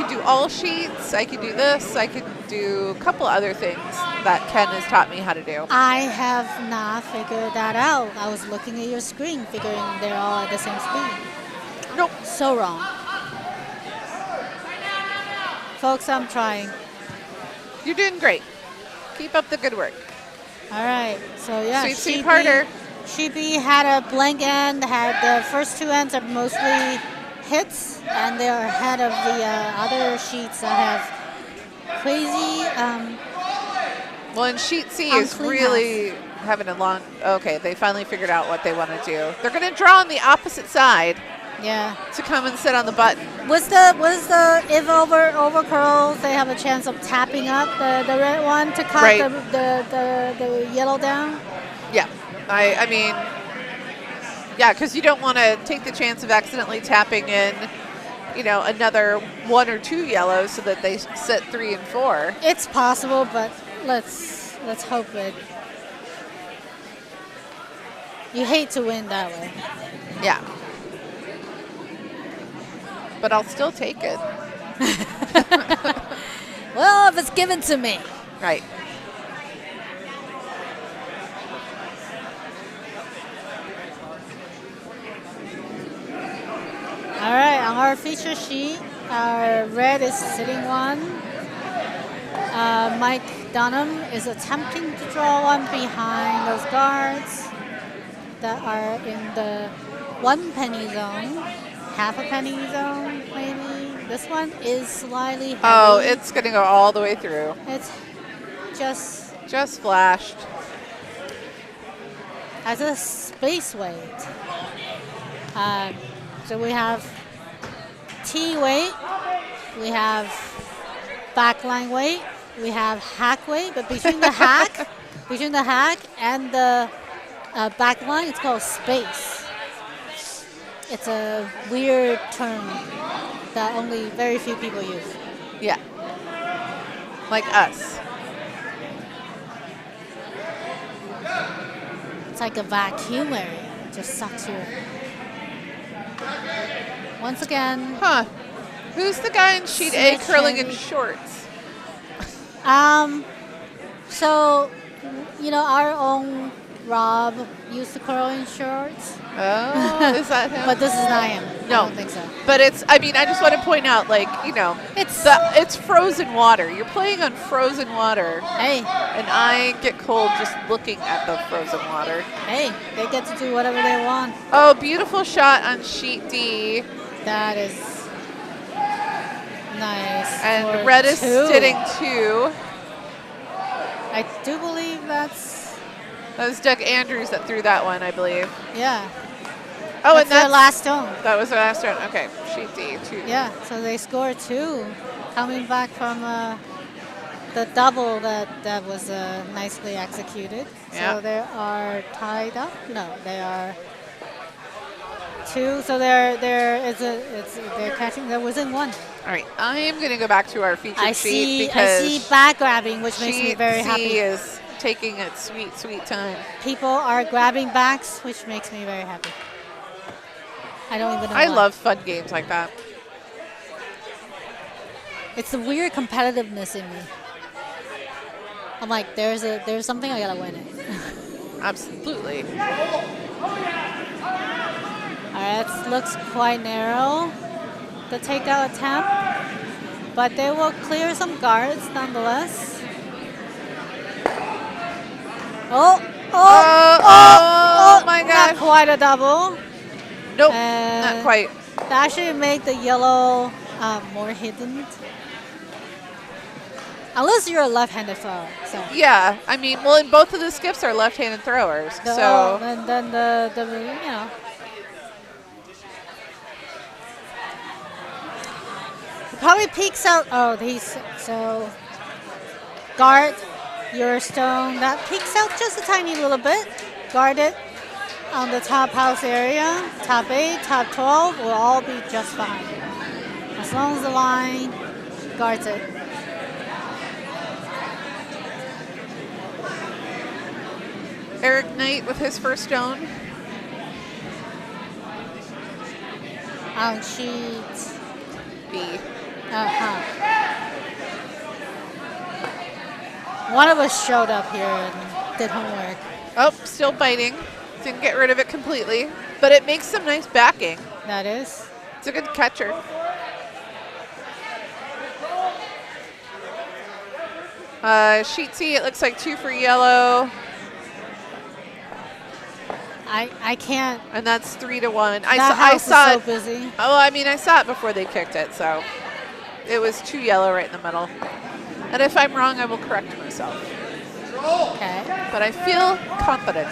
do all sheets. I could do this. I could do a couple other things that Ken has taught me how to do. I have not figured that out. I was looking at your screen, figuring they're all at the same speed. Nope. So wrong. Folks, I'm trying. You're doing great. Keep up the good work. All right. So, yeah. Sweep harder. Sheet B had a blank end, had the first 2 ends are mostly hits, and they're ahead of the other sheets that have crazy. Well, and sheet C is really, having a long. Okay, they finally figured out what they want to do. They're going to draw on the opposite side. Yeah. To come and sit on the button. Was the if over curls, they have a chance of tapping up the red one to cut the yellow down? Yeah. I mean, yeah, because you don't want to take the chance of accidentally tapping in, another 1 or 2 yellows so that they sit 3 and 4. It's possible, but let's hope it. You hate to win that way. Yeah. But I'll still take it. Well, if it's given to me. Right. All right, on our feature sheet, our red is sitting one. Mike Dunnam is attempting to draw one behind those guards that are in the 1 penny zone. Half a penny zone, maybe. This one is slightly heavy. Oh, it's going to go all the way through. It's just flashed. As a space weight. So we have T weight, we have backline weight, we have hack weight, but between the hack and the backline, it's called space. It's a weird term that only very few people use. Yeah. Like us. It's like a vacuum area. It just sucks you in. Once again. Huh. Who's the guy in sheet A curling in shorts? So, our own Rob used to curl in shorts. Oh, is that him? But this is not him. No. I don't think so. But I just want to point out, it's frozen water. You're playing on frozen water. Hey. And I get cold just looking at the frozen water. Hey, they get to do whatever they want. Oh, beautiful shot on sheet D. That is nice. And red is sitting 2. I do believe that was Doug Andrews that threw that one, I believe. Yeah. Oh, and that's their last stone. That was their last stone. Okay, sheet D, 2. Yeah, so they scored 2, coming back from the double that was nicely executed. Yeah. So they are tied up. No, they are 2. So they're catching. They're within 1. All right, I am going to go back to our featured sheet because I see back grabbing, which makes me very happy. She is taking its sweet, sweet time. People are grabbing backs, which makes me very happy. I don't even know I why. love fun games like that. It's the weird competitiveness in me. I'm like, there's something I gotta win it. Absolutely. All right, it looks quite narrow, the takeout attempt, but they will clear some guards nonetheless. Oh my gosh. Not quite a double. Nope, not quite. That should make the yellow more hidden. Unless you're a left-handed thrower. So. Yeah, I mean, well, in both of the skips are left-handed throwers. And then the He probably peeks out. Oh, so guard your stone. That peeks out just a tiny little bit. Guard it on the top house area. Top 8, top 12 will all be just fine. As long as the line guards it. Eric Knight with his first stone. On sheet B. One of us showed up here and did homework. Oh, still biting. Didn't get rid of it completely, but it makes some nice backing. That is. It's a good catcher. Sheet C, it looks like 2 for yellow. I can't. And that's 3-1. I saw it. So busy. Oh, I mean, I saw it before they kicked it, so it was 2 yellow right in the middle. And if I'm wrong, I will correct myself. Okay. But I feel confident.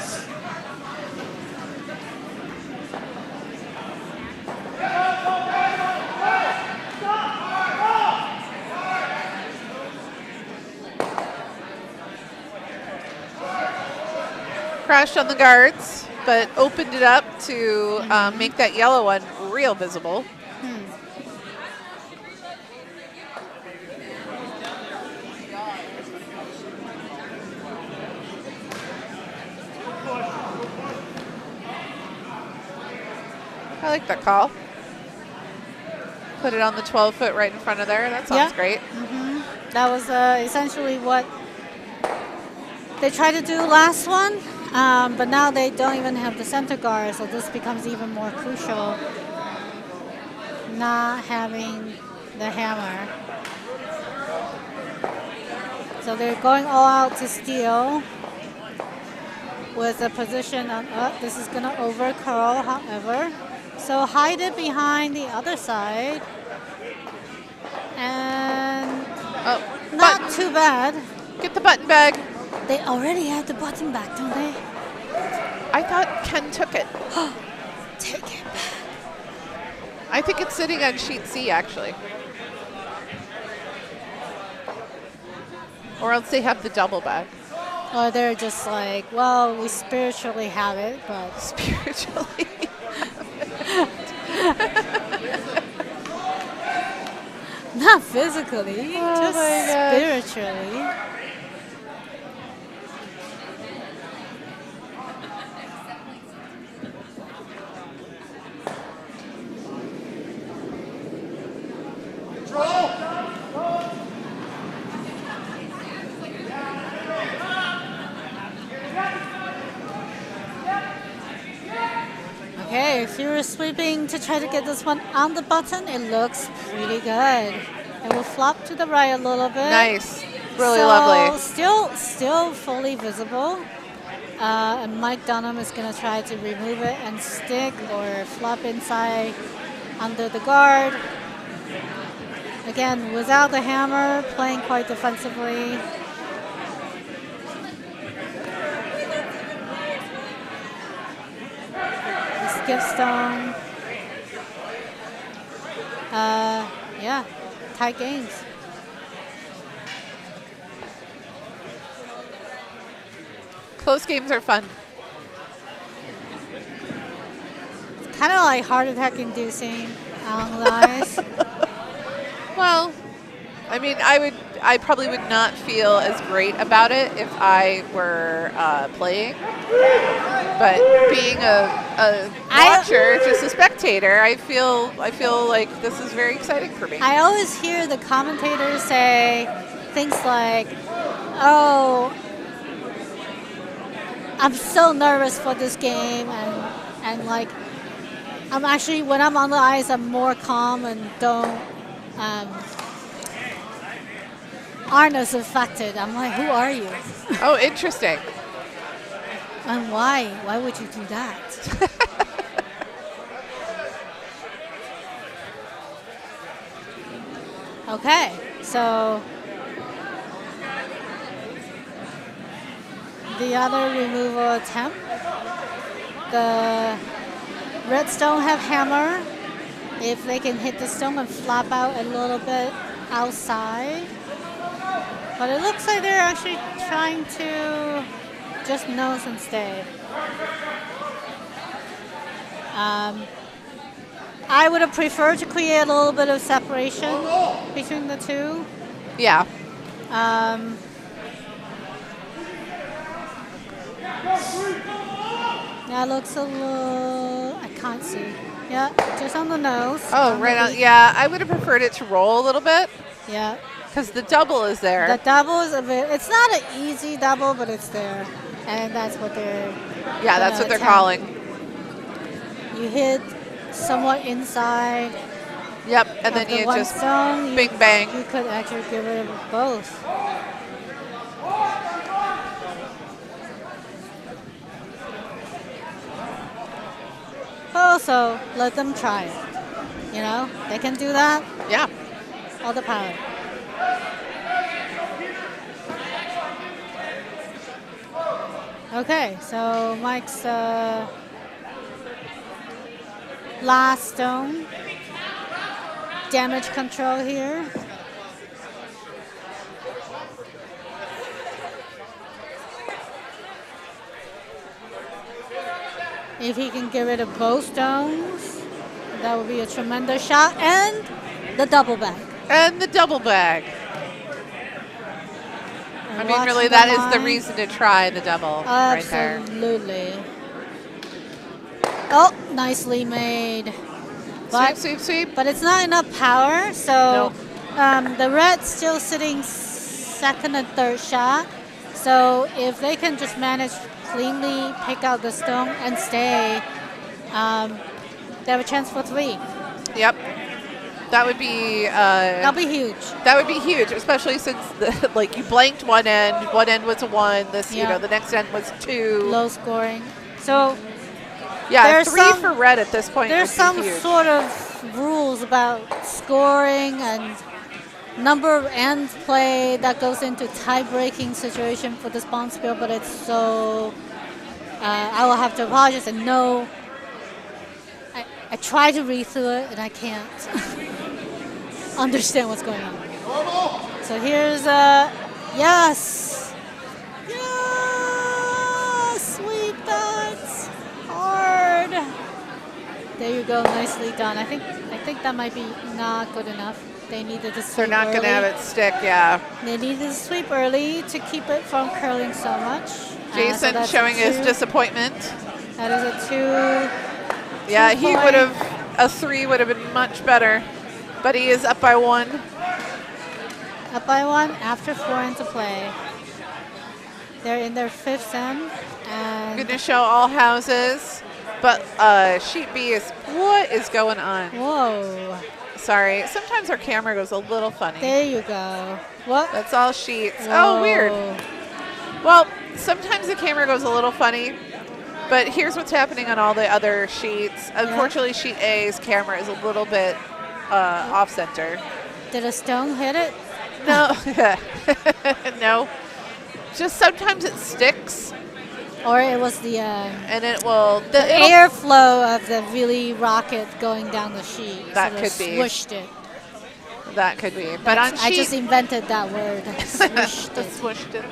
Crashed on the guards, but opened it up to make that yellow one real visible. I like that call. Put it on the 12-foot right in front of there. That sounds great. That was essentially what they tried to do last one, but now they don't even have the center guard, so this becomes even more crucial, not having the hammer. So they're going all out to steal with a position on, this is going to overcurl, however. So hide it behind the other side. And not too bad. Get the button bag. They already have the button back, don't they? I thought Ken took it. Take it back. I think it's sitting on sheet C, actually. Or else they have the double bag. Or they're just like, well, we spiritually have it, but... Spiritually Not physically, just spiritually. Okay, if you were sweeping to try to get this one on the button, it looks really good. It will flop to the right a little bit. Nice. Really lovely. Still fully visible. And Mike Dunnam is going to try to remove it and stick or flop inside under the guard. Again, without the hammer, playing quite defensively. Skip stone. Yeah, tight games. Close games are fun. It's kind of like heart attack inducing along the eyes. Well, I mean, I probably would not feel as great about it if I were playing. But being a watcher, just a spectator, I feel like this is very exciting for me. I always hear the commentators say things like, "Oh, I'm so nervous for this game," and like, I'm actually, when I'm on the ice, I'm more calm and aren't as affected. I'm like, who are you? Oh, interesting. And why? Why would you do that? Okay, so the other removal attempt. The red stone have hammer. If they can hit the stone and flap out a little bit outside. But it looks like they're actually trying to just nose and stay. I would have preferred to create a little bit of separation between the two. Yeah. That looks a little, I can't see. Yeah, just on the nose. Oh, right on. Yeah, I would have preferred it to roll a little bit. Yeah. Because the double is there. The double is a bit, it's not an easy double, but it's there. And that's what they're that's what they're calling. You hit somewhat inside. Yep, and then you just stone, bing bang. You could actually give it both. Also, let them try it. You know, they can do that. Yeah. All the power. Okay, so Mike's last stone. Damage control here. If he can get rid of both stones, that would be a tremendous shot. And the double bag. And the double bag. I mean, really, that is the reason to try the double right there. Absolutely. Oh, nicely made. But, sweep, sweep. But it's not enough power, so nope. The red's still sitting second and third shot. So if they can just manage cleanly pick out the stone and stay, they have a chance for 3. Yep. That would be that'd be huge. That would be huge, especially since like you blanked one end was a 1. This you know the next end was 2. Low scoring. So yeah, 3 for red at this point. There's some sort of rules about scoring and number of ends played that goes into tie-breaking situation for the spawn spill, but it's so I will have to apologize and no. I try to read through it and I can't understand what's going on. So here's yes, sweet, that's hard. There you go, nicely done. I think that might be not good enough. They needed to sweep. They're not going to have it stick, yeah. They needed to sweep early to keep it from curling so much. Jason so showing his disappointment. That is a 2. Yeah, he would have, a 3 would have been much better, but he is up by 1. Up by 1 after 4 into play. They're in their 5th end. And going to show all houses, but sheet B is, what is going on? Whoa. Sorry, sometimes our camera goes a little funny. There you go. What? That's all sheets. Whoa. Oh, weird. Well, sometimes the camera goes a little funny. But here's what's happening on all the other sheets. Unfortunately, sheet A's camera is a little bit off-center. Did a stone hit it? No. No. Just sometimes it sticks. Or it was the... and it will... The airflow of the really rocket going down the sheet. That could be. Swished it. That could be. But on sheet... I just invented that word. Swished it. Swished it.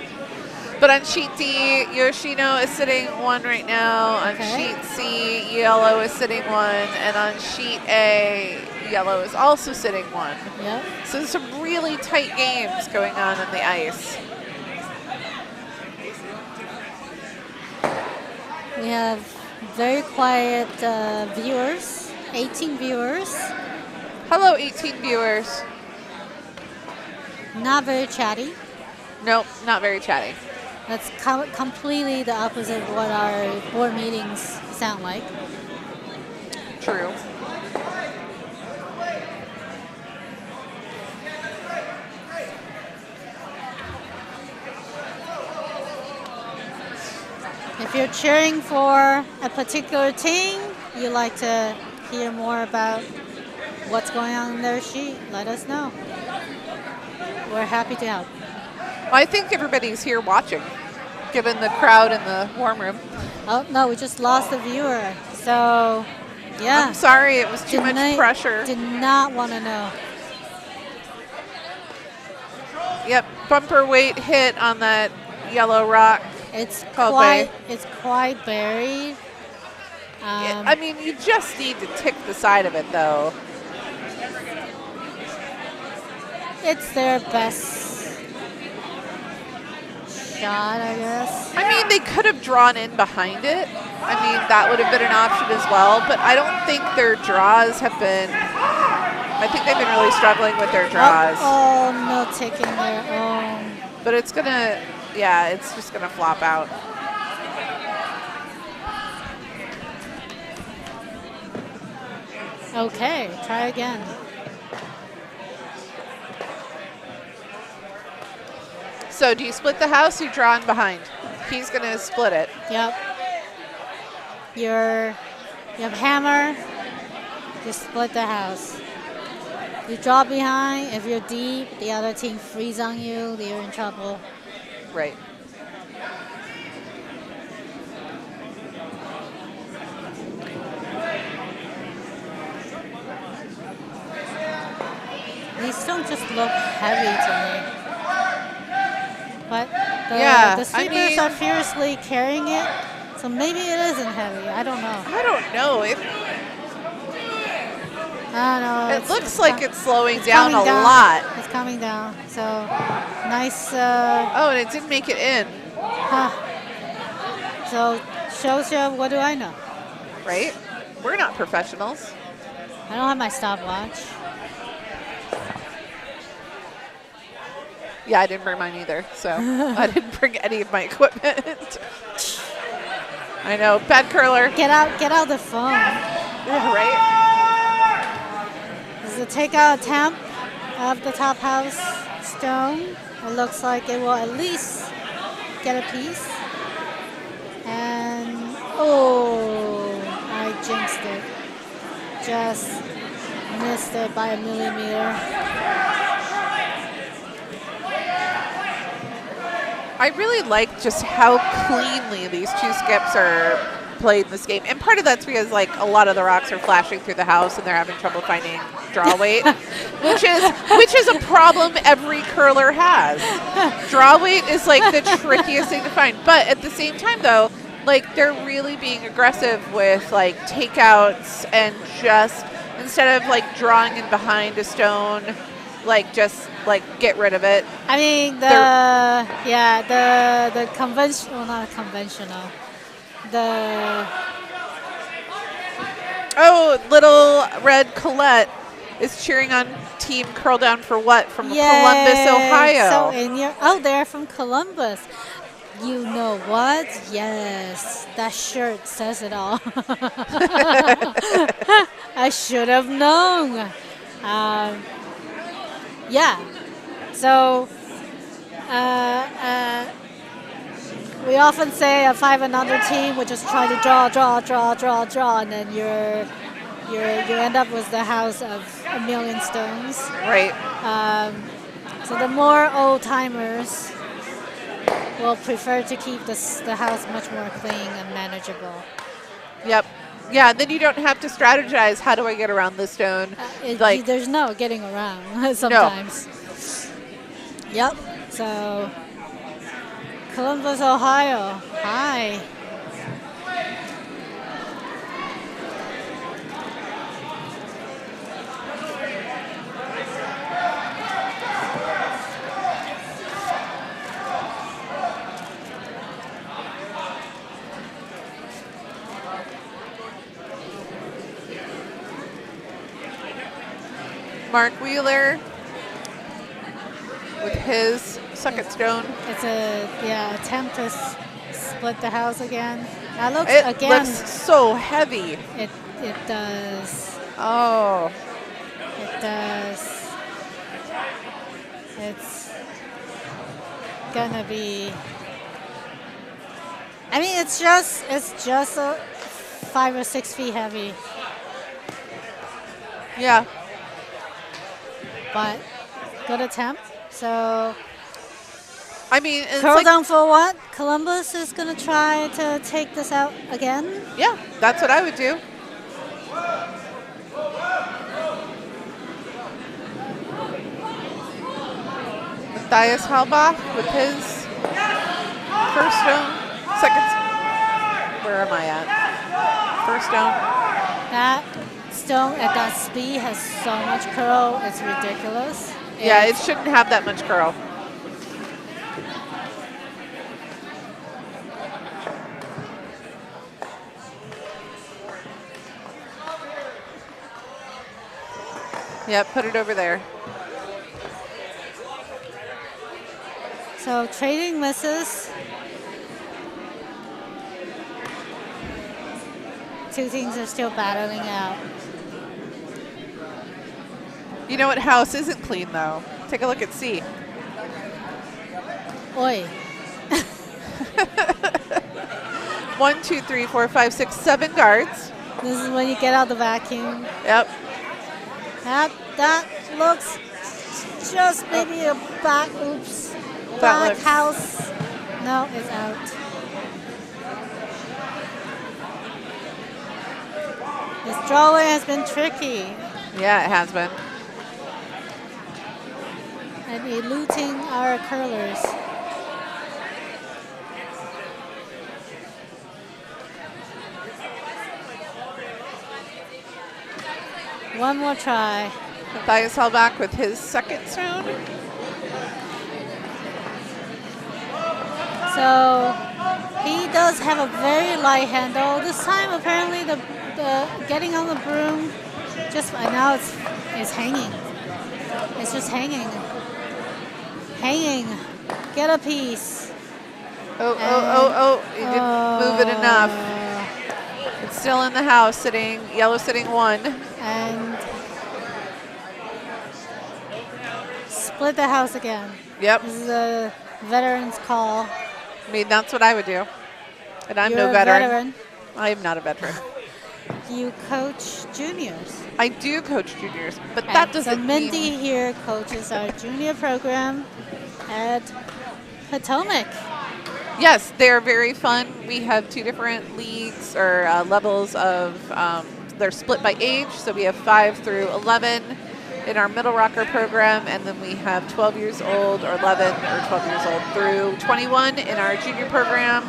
But on sheet D, Yoshino is sitting 1 right now. On sheet C, yellow is sitting 1. And on sheet A, yellow is also sitting 1. Yep. So there's some really tight games going on the ice. We have very quiet viewers, 18 viewers. Hello, 18 viewers. Not very chatty. Nope, not very chatty. That's completely the opposite of what our board meetings sound like. True. If you're cheering for a particular team, you like to hear more about what's going on in their sheet, let us know. We're happy to help. I think everybody's here watching, given the crowd in the warm room. Oh, no, we just lost a viewer. So, yeah. I'm sorry, it was too much pressure. Did not want to know. Yep, bumper weight hit on that yellow rock. It's quite buried. I mean, you just need to tick the side of it, though. It's their best shot, I guess. I mean, they could have drawn in behind it. I mean, that would have been an option as well. But I don't think their draws have been. I think they've been really struggling with their draws. Oh, no taking their own. But it's gonna, yeah, it's just gonna flop out. Okay, try again. So do you split the house or you draw in behind? He's going to split it. Yep. You have hammer, you split the house. You draw behind, if you're deep, the other team freeze on you, you're in trouble. Right. these don't just look heavy to me. But the sweepers are fiercely carrying it, so maybe it isn't heavy. I don't know. I don't know. I don't know. It looks like it's slowing down a lot. It's coming down. So nice. Oh, and it didn't make it in. So shows you what do I know? Right? We're not professionals. I don't have my stopwatch. Yeah, I didn't bring mine either, so I didn't bring any of my equipment. I know, bad curler. Get out the phone. Yeah, right? This is a takeout attempt of the top house stone. It looks like it will at least get a piece. And I jinxed it. Just missed it by a millimeter. I really like just how cleanly these two skips are played in this game. And part of that's because like a lot of the rocks are flashing through the house and they're having trouble finding draw weight, which is a problem every curler has. Draw weight is like the trickiest thing to find. But at the same time though, like they're really being aggressive with like takeouts and just instead of like drawing in behind a stone, like just like get rid of it. I mean the conventional, well, not conventional. Little red Colette is cheering on Team Curl Down for what from Columbus, Ohio. So they're from Columbus. You know what? Yes, that shirt says it all. I should have known. Yeah. So we often say a 5 and under team would just try to draw, and then you end up with the house of a million stones. Right. So the more old timers will prefer to keep the house much more clean and manageable. Yep. Yeah, then you don't have to strategize. How do I get around the stone? There's no getting around sometimes. No. Yep. So Columbus, Ohio. Hi. Mark Wheeler with his second stone. It's attempt to split the house again. That looks so heavy. It does. Oh. It does. It's gonna be. I mean, it's just 5 or 6 feet heavy. Yeah. But good attempt. So I mean, curl down for what? Columbus is going to try to take this out again? Yeah, that's what I would do. Mathias Helbach with his first stone, second. Where am I at? First stone. That stone at that speed has so much curl, it's ridiculous. Yeah, it shouldn't have that much curl. Yeah, put it over there. So trading misses. Two teams are still battling out. You know what house isn't clean though? Take a look at C. Oi. 1, 2, 3, 4, 5, 6, 7 guards. This is when you get out the vacuum. Yep. That looks just maybe a back. Oops. Back house. No, it's out. This drawing has been tricky. Yeah, it has been. and eluding our curlers. One more try. Mathias Helbach with his second stone. So he does have a very light handle. This time, apparently, the getting on the broom, just now it's hanging. It's just hanging. Hanging. Get a piece. Oh! You didn't move it enough. It's still in the house, yellow sitting 1. And split the house again. Yep. This is a veteran's call. I mean, that's what I would do. And I'm no veteran. I am not a veteran. You coach juniors. I do coach juniors, but that doesn't mean... So Mindy here coaches our junior program at Potomac. Yes, they're very fun. We have 2 different leagues or levels of, they're split by age. So we have 5 through 11 in our middle rocker program, and then we have 12 years old or 11 or 12 years old through 21 in our junior program.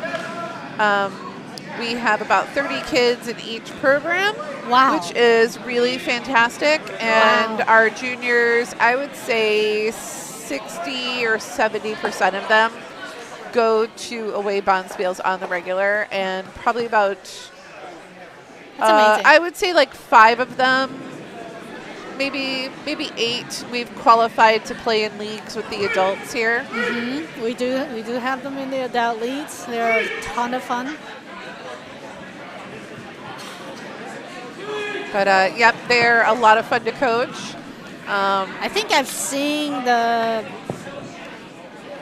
We have about 30 kids in each program, which is really fantastic. And our juniors, I would say 60 or 70% of them go to away bonspiels on the regular, and probably about, I would say like 5 of them, maybe 8, we've qualified to play in leagues with the adults here. Mm-hmm. We do have them in the adult leagues. They're a ton of fun. But yep, they're a lot of fun to coach. I think I've seen the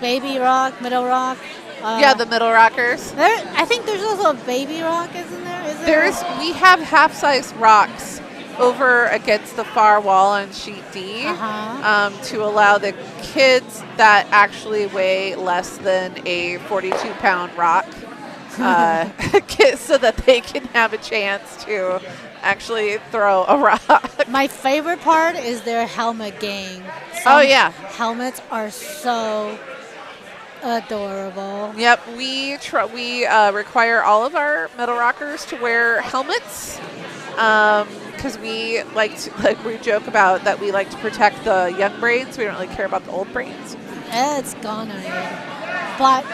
baby rock, middle rock. Yeah, the middle rockers. I think there's also a baby rock, isn't there? We have half-size rocks over against the far wall on sheet D to allow the kids that actually weigh less than a 42-pound rock so that they can have a chance to actually throw a rock. My favorite part is their helmet game. Helmets are so adorable. Yep, we require all of our middle rockers to wear helmets because we we joke about that we like to protect the young brains. We don't really care about the old brains. It's gone already. But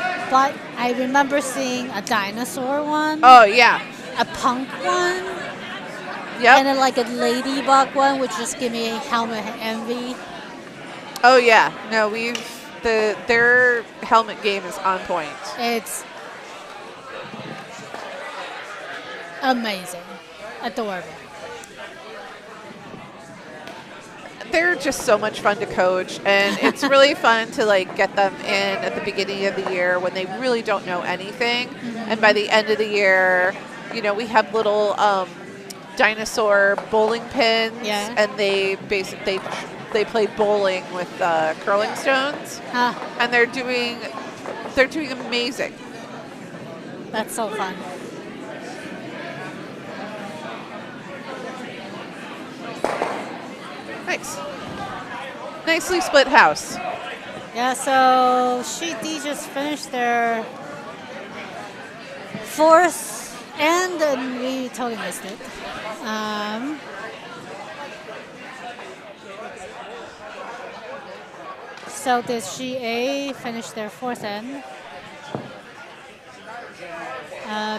I remember seeing a dinosaur one. Oh yeah. A punk one. Yep. And then like a ladybug one, which just give me helmet envy. Oh yeah. No, their helmet game is on point. It's amazing. Adorable. They're just so much fun to coach, and it's really fun to get them in at the beginning of the year when they really don't know anything. Mm-hmm. And by the end of the year, we have little dinosaur bowling pins, and they play bowling with curling stones, and they're doing amazing. That's so fun. Nice. Nicely split house. Yeah, so Sheet D just finished their 4th, and we totally missed it. So did Sheet A finish their 4th end?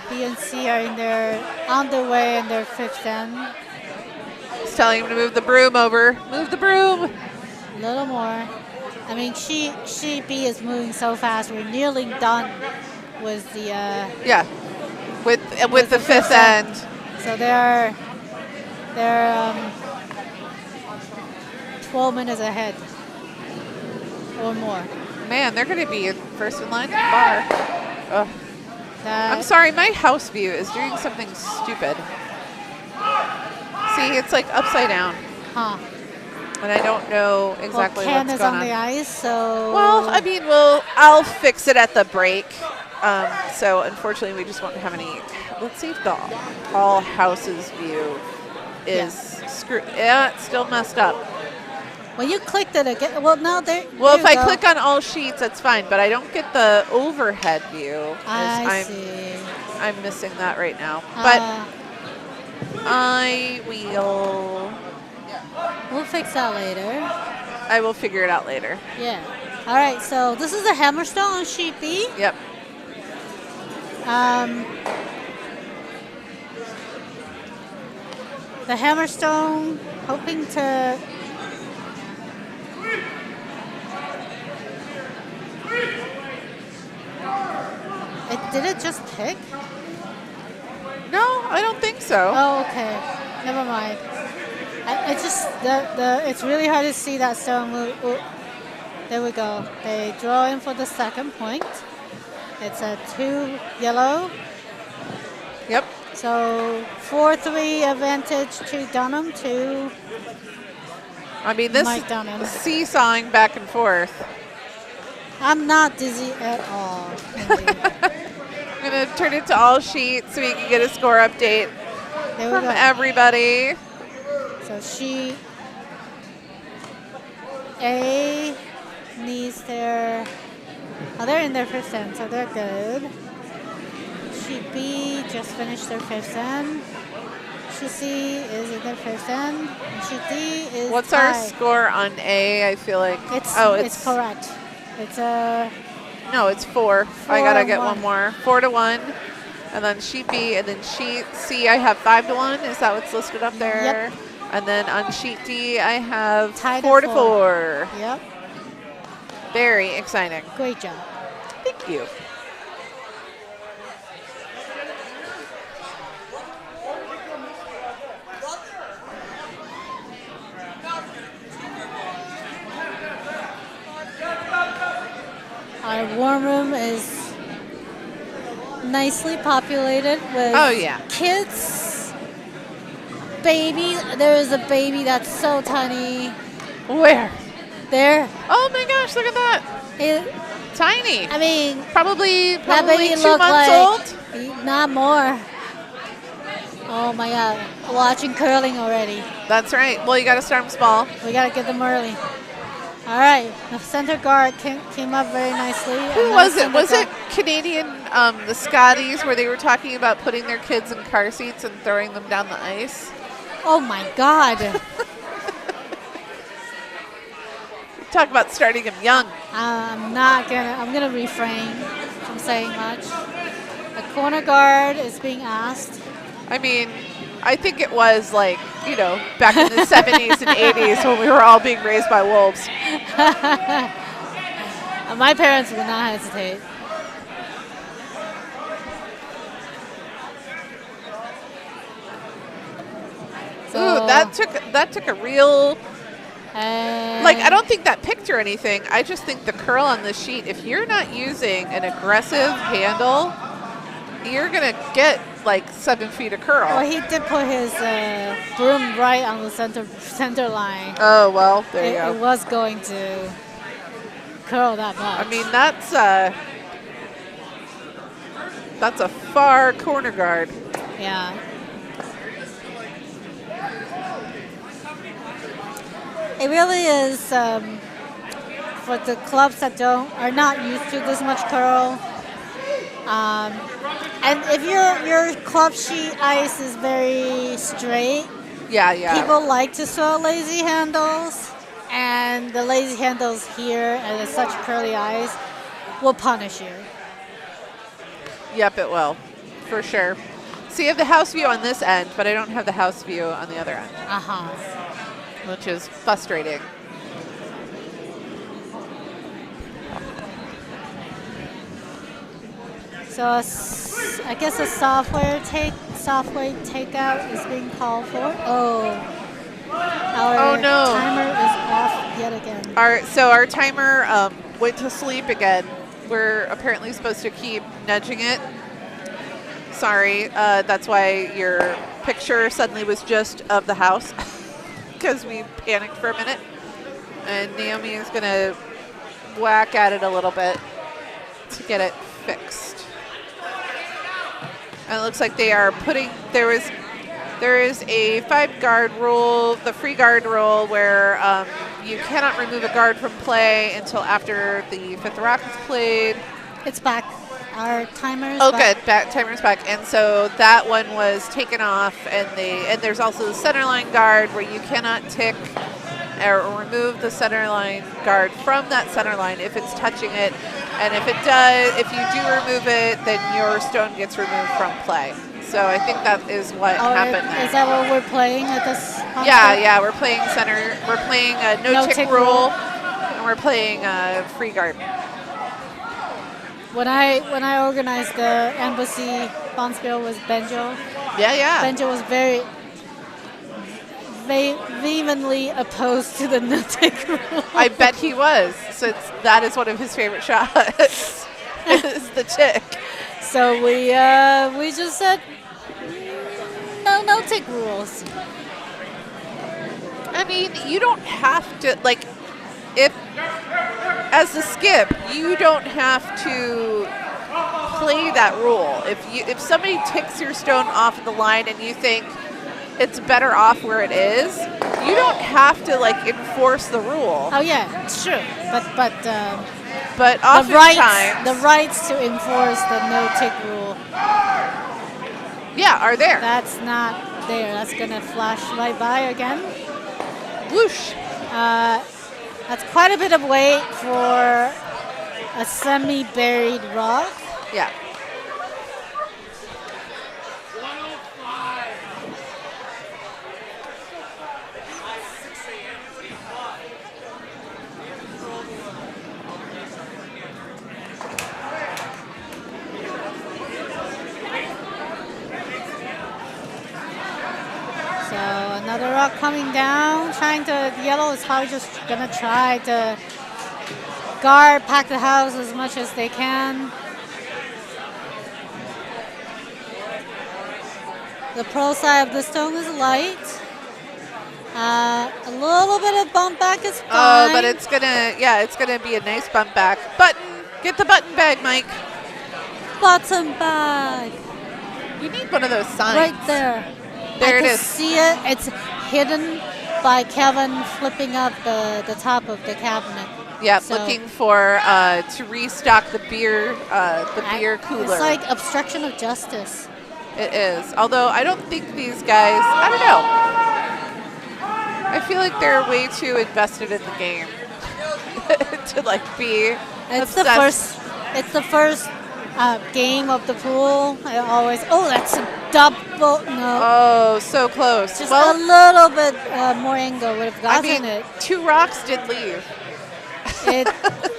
B and C are on their way in their 5th end. He's telling him to move the broom over. Move the broom. A little more. I mean, Sheet B is moving so fast. We're nearly done with the with the 5th end. So they're 12 minutes ahead or more. Man, they're going to be first in line at the bar. Ugh. I'm sorry, my house view is doing something stupid. See, it's like upside down. Huh. And I don't know exactly what's going on. Ken is on the ice, so... Well, I mean, I'll fix it at the break. So, unfortunately, we just won't have any... Let's see if the all houses view is screwed. Yeah, it's still messed up. Well, you clicked it again. Well, no, there. Well, there if I go. click on all sheets, that's fine, but I don't get the overhead view. I see. I'm missing that right now. But I will. We'll fix that later. I will figure it out later. Yeah. All right. So this is the hammerstone on sheet B. Yep. The hammerstone, hoping to. Did it just pick? No, I don't think so. Oh, okay. Never mind. I just it's really hard to see that stone move. Ooh. There we go. They draw in for the second point. It's a 2 yellow. Yep. So 4-3 advantage to Dunnam to. I mean, this is seesawing back and forth. I'm not dizzy at all. I'm going to turn it to all sheets so we can get a score update from everybody. So sheet A needs their. Oh, they're in their fifth end, so they're good. Sheet B just finished their fifth end. Sheet C is in their fifth end. And sheet D is. What's tie. our score on A? I feel like it's correct. It's a. No, it's 4. I gotta get one more. 4-1, and then sheet B, and then sheet C. I have 5-1. Is that what's listed up there? Yep. And then on sheet D, I have Tied 4-4. Yep. Very exciting. Great job. Thank you. Our warm room is nicely populated with kids, baby. There is a baby that's so tiny. Where? There. Oh my gosh, look at that. Tiny. I mean, probably that baby 2 months old. Not more. Oh my God, watching curling already. That's right. Well, you got to start them small. We got to get them early. All right, the center guard came up very nicely. Who was it? Was it Canadian, the Scotties, where they were talking about putting their kids in car seats and throwing them down the ice? Oh my God. Talk about starting them young. I'm gonna refrain from saying much. A corner guard is being asked. I mean, I think it was like, back in the 70s and 80s when we were all being raised by wolves. My parents would not hesitate. So, ooh, that took a real. I don't think that picked or anything. I just think the curl on this sheet, if you're not using an aggressive handle, you're going to get like 7 feet of curl. Well, he did put his broom right on the center line. Oh, well, there you go. It was going to curl that much. I mean, that's a far corner guard. Yeah. It really is for the clubs that are not used to this much curl. And if your club sheet ice is very straight, people like to throw lazy handles, and the lazy handles here and it's such curly ice will punish you. Yep, it will, for sure. So you have the house view on this end, but I don't have the house view on the other end. Which is frustrating. So I guess a software takeout is being called for. Our timer is off yet again. Our timer went to sleep again. We're apparently supposed to keep nudging it. Sorry, that's why your picture suddenly was just of the house because we panicked for a minute. And Naomi is going to whack at it a little bit to get it fixed. And it looks like they are there There is a 5-guard rule, the free guard rule, where you cannot remove a guard from play until after the 5th rock is played. It's back. Our timer's back. Good. Timer's back. And so that one was taken off. And there's also the center line guard where you cannot tick or remove the center line guard from that center line if it's touching it. And if you do remove it, then your stone gets removed from play. So I think that is what happened there. Is that what we're playing at this? Yeah. We're playing center. We're playing a no tick rule, and we're playing a free guard. When I organized the embassy bonspiel with Benjo. Yeah. Benjo was very vehemently opposed to the no tick rule. I bet he was. So that is one of his favorite shots. Is the tick. So we just said no tick rules. I mean, you don't have to, like, if as a skip, you don't have to play that rule. If somebody ticks your stone off of the line and you think it's better off where it is, you don't have to like enforce the rule. Oh yeah, it's true. But oftentimes the rights to enforce the no tick rule, are there. That's not there. That's gonna flash right by again. Whoosh. That's quite a bit of weight for a semi-buried rock. Yeah. Another rock coming down, yellow is probably just gonna try to pack the house as much as they can. The pro side of the stone is light. A little bit of bump back is fine. Oh, but it's gonna be a nice bump back. Button, get the button bag, Mike. Button bag. You need one of those signs. Right there. There it is. I can see it. It's hidden by Kevin flipping up the top of the cabinet. Yeah, so looking for to restock the beer cooler. It's like obstruction of justice. It is. Although I don't think these guys, I don't know. I feel like they're way too invested in the game to like be obsessed. It's the first game of the pool. That's a double. No. Oh, so close. Just a little bit more angle would have gotten it. 2 rocks did leave.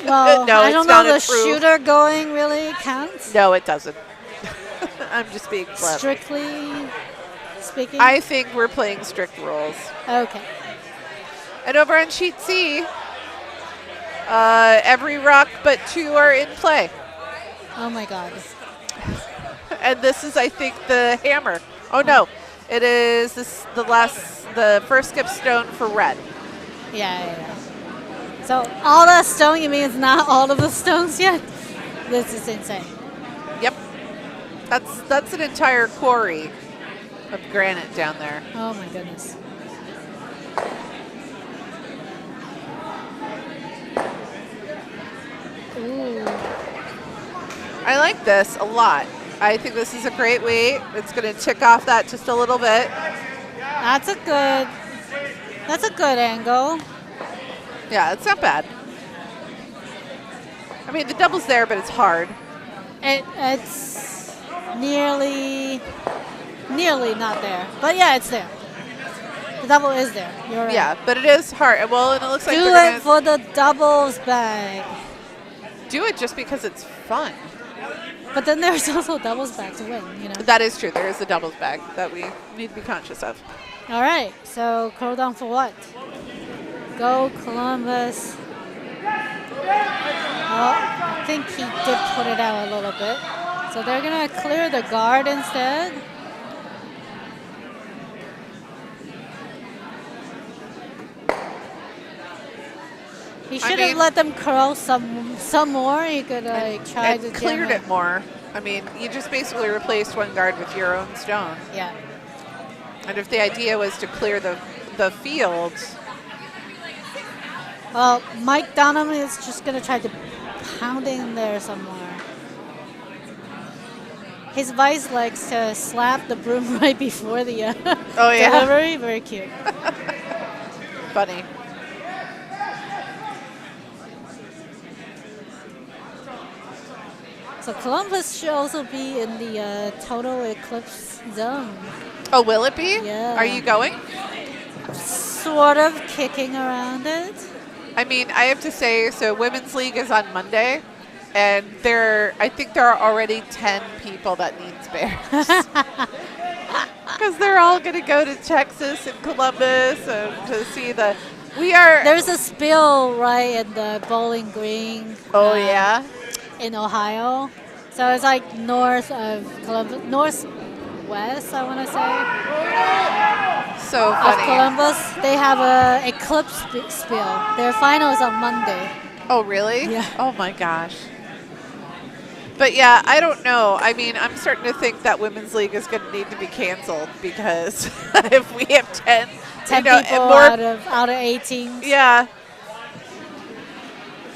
No, I don't know the true. shooter going really counts. No, it doesn't. I'm just being clever. Strictly speaking? I think we're playing strict rules. Okay. And over on sheet C, every rock but 2 are in play. Oh my God. And this is, I think, the hammer. Oh no, it is the first skip stone for red. Yeah. So all that stone, you mean it's not all of the stones yet? This is insane. Yep. That's an entire quarry of granite down there. Oh my goodness. Ooh. I like this a lot. I think this is a great weight. It's going to tick off that just a little bit. That's a good angle. Yeah, it's not bad. I mean, the double's there, but it's hard. It's nearly not there. But yeah, it's there. The double is there. You're right. Yeah, but it is hard. Well, and it looks like do it for the doubles bag. Do it just because it's fun. But then there's also doubles bag to win, you know. That is true. There is a doubles bag that we need to be conscious of. All right. So curl down for what? Go Columbus. Oh, I think he did put it out a little bit. So they're going to clear the guard instead. He should have let them curl some more. He could try to cleared it more. I mean, you just basically replaced one guard with your own stone. Yeah. And if the idea was to clear the field. Well, Mike Dunnam is just going to try to pound it in there somewhere. His vice likes to slap the broom right before the delivery. Very cute. Funny. So Columbus should also be in the total eclipse zone. Oh, will it be? Yeah. Are you going? Sort of kicking around it. I mean, I have to say, so Women's League is on Monday. And I think there are already 10 people that need spares. Because they're all going to go to Texas and Columbus and to see There's a spill right in the Bowling Green. Oh, yeah? In Ohio. So it's like north of Columbus, northwest, I want to say. So funny. Of Columbus, they have a eclipse spill. Their final is on Monday. Oh, really? Yeah. Oh, my gosh. But yeah, I don't know. I mean, I'm starting to think that Women's League is going to need to be canceled because if we have 10 people out of 18. Yeah.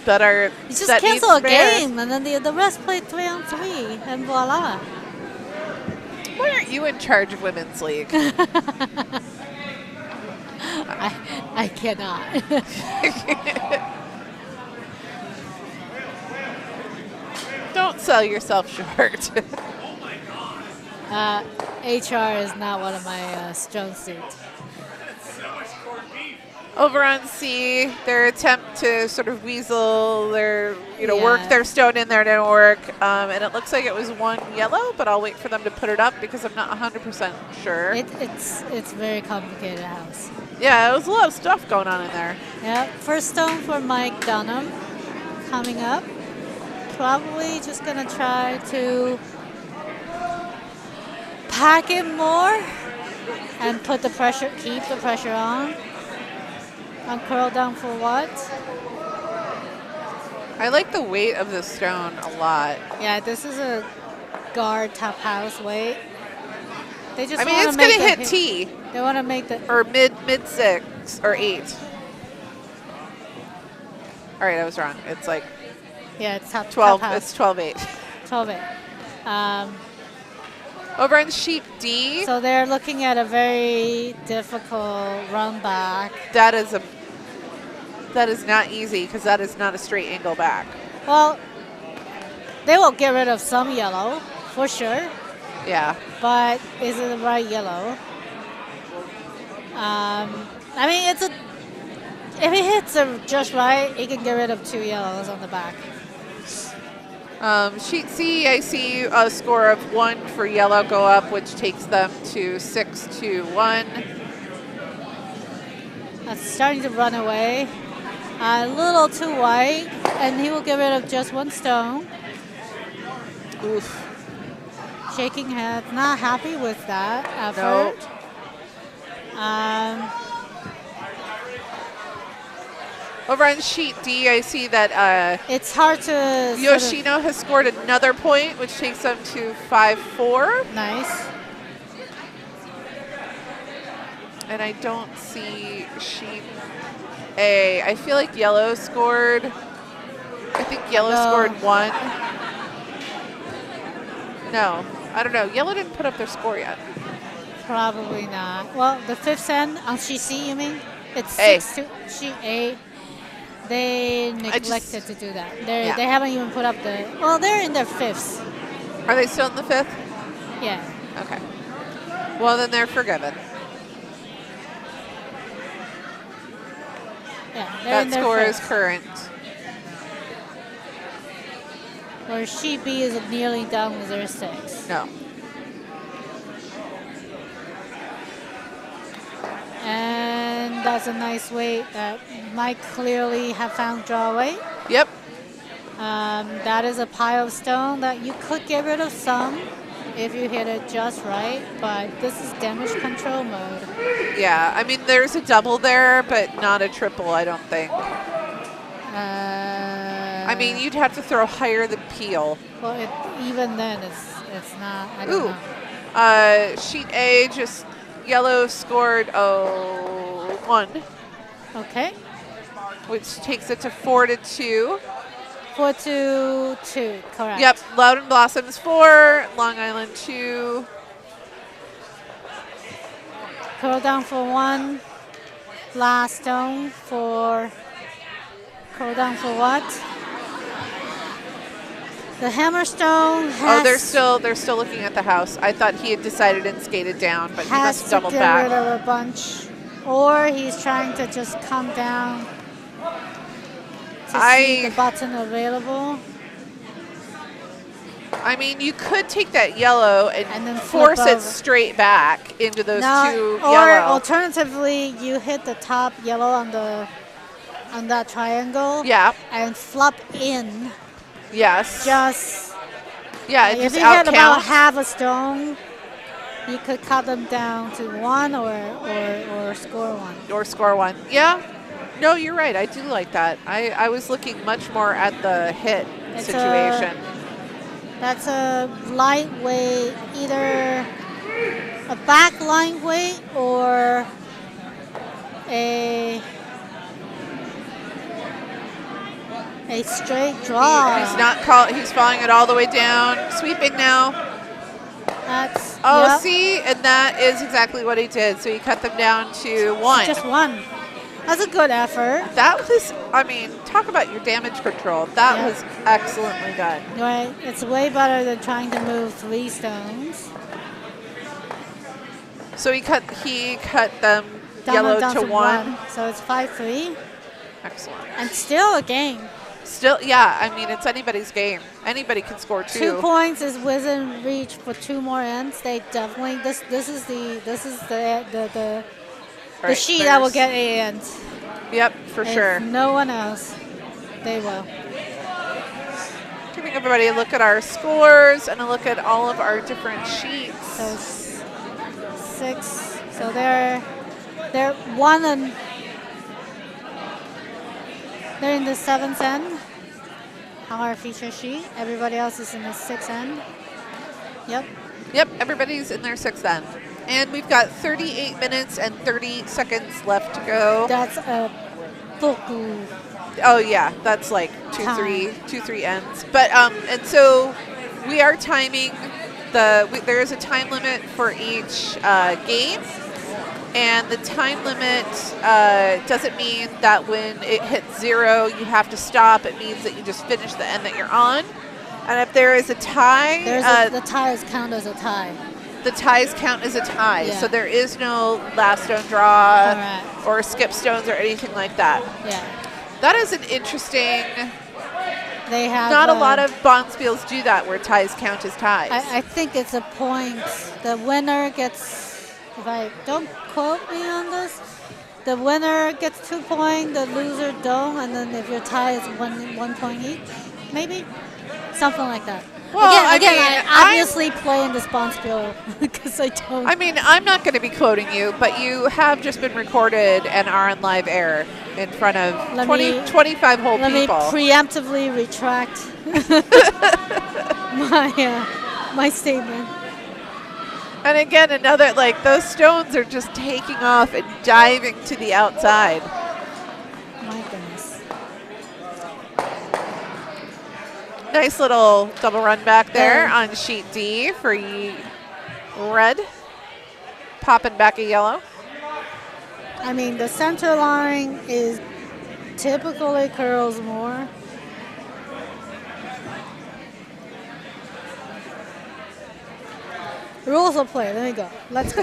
That are. You just cancel a game and then the rest play 3-on-3 and voila. Why aren't you in charge of Women's League? I cannot. Don't sell yourself short. HR is not one of my strong suits. Over on C, their attempt to sort of weasel their, work their stone in there didn't work. And it looks like it was 1 yellow, but I'll wait for them to put it up because I'm not 100% sure. It's very complicated house. Yeah, there was a lot of stuff going on in there. Yeah, first stone for Mike Dunnam coming up. Probably just going to try to pack it more and keep the pressure on. And curl down for what? I like the weight of the stone a lot. Yeah, this is a guard top house weight. They just it's going to hit T. They want to make the... Or mid 6 or 8. All right, I was wrong. It's like... Yeah, it's top 12. Top house. It's 12-8. 12-8. Over on sheet D. So they're looking at a very difficult run back. That is not easy because that is not a straight angle back. Well, they will get rid of some yellow for sure. Yeah. But is it the right yellow? If it hits just right, it can get rid of 2 yellows on the back. Sheet C, I see a score of 1 for yellow go up, which takes them to 6-1. That's starting to run away. A little too white, and he will get rid of just 1 stone. Oof. Shaking head, not happy with that effort. Nope. Over on sheet D, I see that it's hard to... Yoshino has scored another point, which takes them to 5-4. Nice. And I don't see sheet A. I feel like yellow scored. I think yellow scored 1. No, I don't know. Yellow didn't put up their score yet. Probably not. Well, the 5th end on sheet C, you mean? It's A. 6 to sheet A. They neglected to do that. They haven't even put up they're in their 5ths. Are they still in the 5th? Yeah. Okay. Well, then they're forgiven. Yeah, that score is current. Or sheet B is nearly done with their 6. No. And that's a nice weight that might clearly have found draw weight. Yep. That is a pile of stone that you could get rid of some if you hit it just right, but this is damage control mode. Yeah, I mean, there's a double there, but not a triple, I don't think. I mean, you'd have to throw higher than peel. Well, even then, it's not, I don't know. Sheet A just... yellow scored 1. Okay. Which takes it to 4-2. 4-2, correct. Yep, Loudon Blossoms 4, Long Island 2. Curl down for 1. Last stone for curl down for what? The hammerstone has they're still looking at the house. I thought he had decided and skated down, but he must have doubled get back. rid of a bunch, or he's trying to just come down to see the button available. I mean, you could take that yellow and then force it straight back into those two or yellow. Alternatively, you hit the top yellow on that triangle. Yeah. And flop in. Yes. Just if you hit about half a stone, you could cut them down to 1 or score 1. Or score 1. Yeah. No, you're right. I do like that. I was looking much more at the hit situation. That's a lightweight, either a back line weight or a straight draw. He's following it all the way down, sweeping now. See, and that is exactly what he did. So he cut them down to 1. Just 1. That's a good effort. That was, I mean, talk about your damage control. That was excellently done. Right. It's way better than trying to move 3 stones. So he cut them yellow to 1. So it's 5-3. Excellent. And still a game. Still, yeah. I mean, it's anybody's game. Anybody can score 2. 2 points is within reach for 2 more ends. They definitely this is the sheet that will get 8 ends. Yep, for sure. No one else, they will. Giving everybody a look at our scores and a look at all of our different sheets. So 6. So they're 1 and they're in the 7th end on our feature sheet. Everybody else is in the 6th end. Yep. Yep, everybody's in their 6th end. And we've got 38 minutes and 30 seconds left to go. That's a boku. Oh yeah, that's like 2-3 ends. But and so we are timing there is a time limit for each game. And the time limit doesn't mean that when it hits 0, you have to stop. It means that you just finish the end that you're on. And if there is a tie, the ties count as a tie. The ties count as a tie, so there is no last stone draw or skip stones or anything like that. Yeah, that is an interesting. They have not a lot of bonspiels do that where ties count as ties. I think it's a point. The winner gets, if I don't quote me on this, the winner gets 2 points, the loser don't, and then if your tie is 1 point each, maybe something like that. Well, I obviously play in the bonspiel because I don't. I mean, I'm not going to be quoting you, but you have just been recorded and are on live air in front of 25 whole people. Let me preemptively retract my statement. And again, another, like, those stones are just taking off and diving to the outside. My goodness. Nice little double run back there on sheet D for red. Popping back a yellow. I mean, the center line is typically curls more. Rules of play. There you go. Let's go.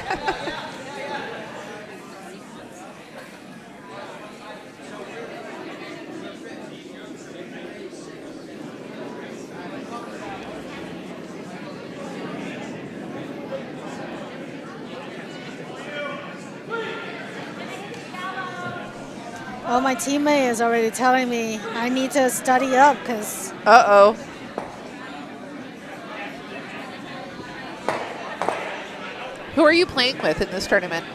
Oh, my teammate is already telling me I need to study up because. Uh-oh. Who are you playing with in this tournament?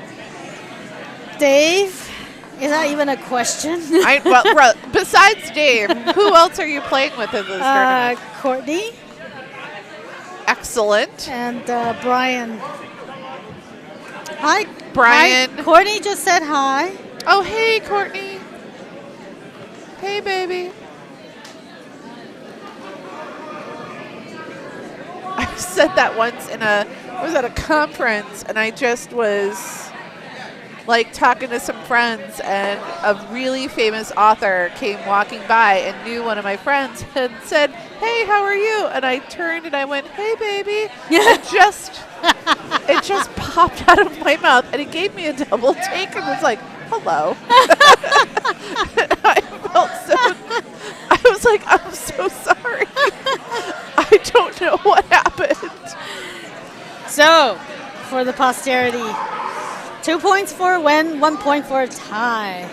Dave. Is that even a question? Well, besides Dave, who else are you playing with in this tournament? Courtney. Excellent. And Brian. Hi, Brian. Hi. Courtney just said hi. Oh, hey, Courtney. Hey, baby. I said that once I was at a conference, and I just was like talking to some friends, and a really famous author came walking by and knew one of my friends and said, "Hey, how are you?" And I turned and I went, "Hey, baby." Yeah. It just popped out of my mouth, and it gave me a double take and was like, "Hello." I was like, "I'm so sorry. I don't know what happened." So, for the posterity, 2 points for a win, 1 point for a tie,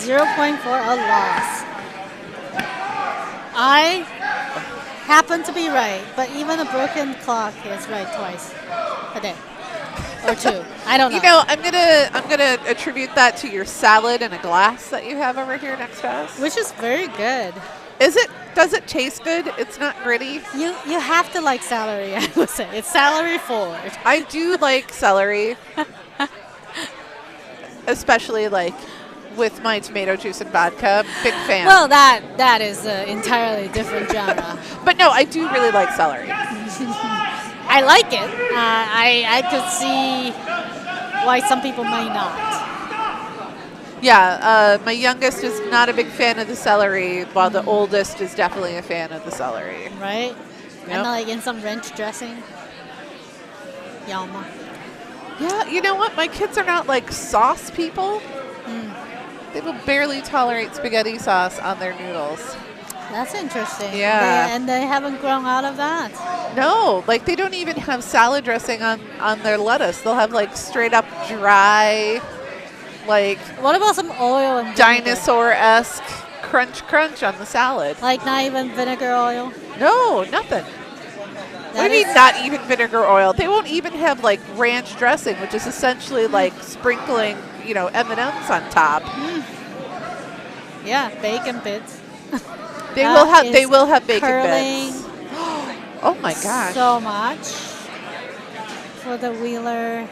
0 point for a loss. I happen to be right, but even a broken clock is right twice a day. Or 2. I don't know. You know, I'm gonna attribute that to your salad and a glass that you have over here next to us. Which is very good. Is it? Does it taste good? It's not gritty. You have to like celery, I would say. It's celery forward. I do like celery. Especially like with my tomato juice and vodka. Big fan. Well, that is an entirely different genre. But no, I do really like celery. I like it. I could see why some people may not. Yeah, my youngest is not a big fan of the celery, while the oldest is definitely a fan of the celery. Right? Yep. And like in some ranch dressing. Yum. Yeah, you know what? My kids are not like sauce people. They will barely tolerate spaghetti sauce on their noodles. That's interesting. Yeah. And they haven't grown out of that. No, like they don't even have salad dressing on their lettuce. They'll have like straight up dry, like what about some oil and dinosaur-esque crunch on the salad? Like not even vinegar oil? No, nothing. What do you mean not even vinegar oil? They won't even have like ranch dressing, which is essentially like sprinkling, M&Ms on top. Yeah, bacon bits. They will have bacon bits. Oh my gosh. So much for the Wheeler.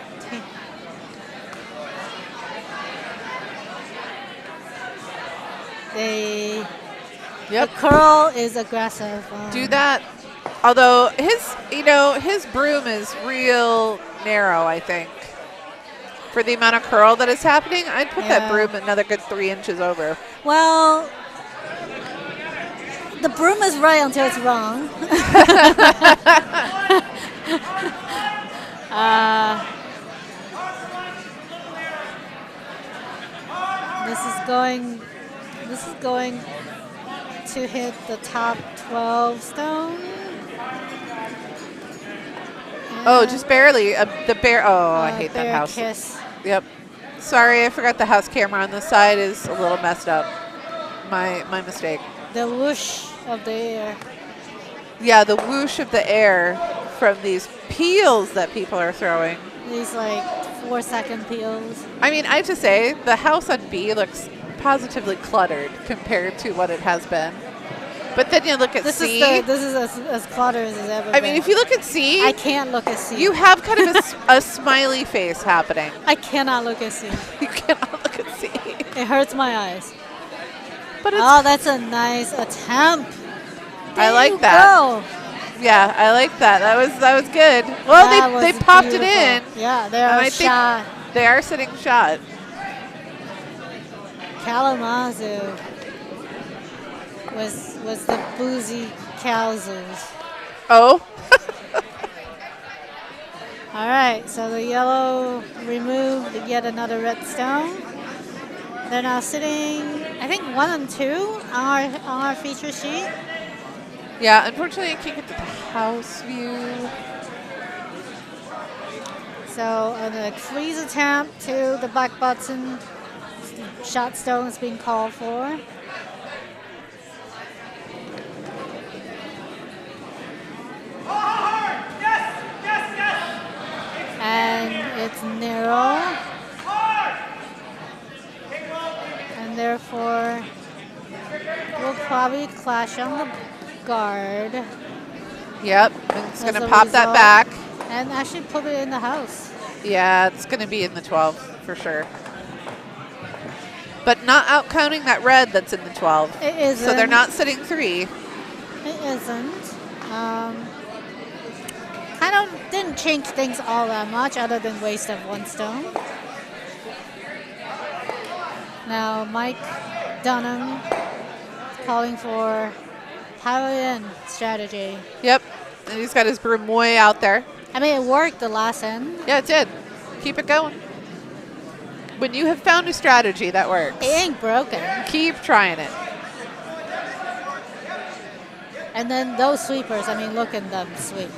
The curl is aggressive. Do that. Although his broom is real narrow, I think. For the amount of curl that is happening, I'd put that broom another good 3 inches over. Well, the broom is right until it's wrong. This is going to hit the top 12 stone. Oh, just barely. The bear. Oh, I hate that house. Kiss. Yep. Sorry, I forgot the house camera on the side is a little messed up. My mistake. The whoosh of the air. Yeah, the whoosh of the air from these peels that people are throwing. These like 4-second peels. I mean, I have to say, the house on B looks positively cluttered compared to what it has been. But then you look at C. This is as cluttered as it's ever been. I mean, if you look at C. I can't look at C. You have kind of a smiley face happening. I cannot look at C. You cannot look at C. It hurts my eyes. But that's a nice attempt. I like that. Yeah, I like that. That was good. Well, they popped beautiful. It in. Yeah, they are shot. They are sitting shot. Kalamazoo was the boozy Kazoos. Oh. All right, so the yellow removed yet another red stone. They're now sitting, I think, 1 and 2 on our feature sheet. Yeah, unfortunately, I can't get to the house view. So on the freeze attempt to the black button, shot stone is being called for. And it's narrow. And therefore, we'll probably clash on the guard. Yep, it's going to pop that back. And actually put it in the house. Yeah, it's going to be in the 12 for sure. But not out counting that red that's in the 12. It isn't. So they're not sitting 3. It isn't. Kind of didn't change things all that much other than waste of 1 stone. Now Mike Dunnam calling for power in strategy. Yep. And he's got his broom way out there. I mean, it worked the last end. Yeah, it did. Keep it going. When you have found a strategy that works, it ain't broken. Keep trying it. And then those sweepers, I mean, look at them sweep.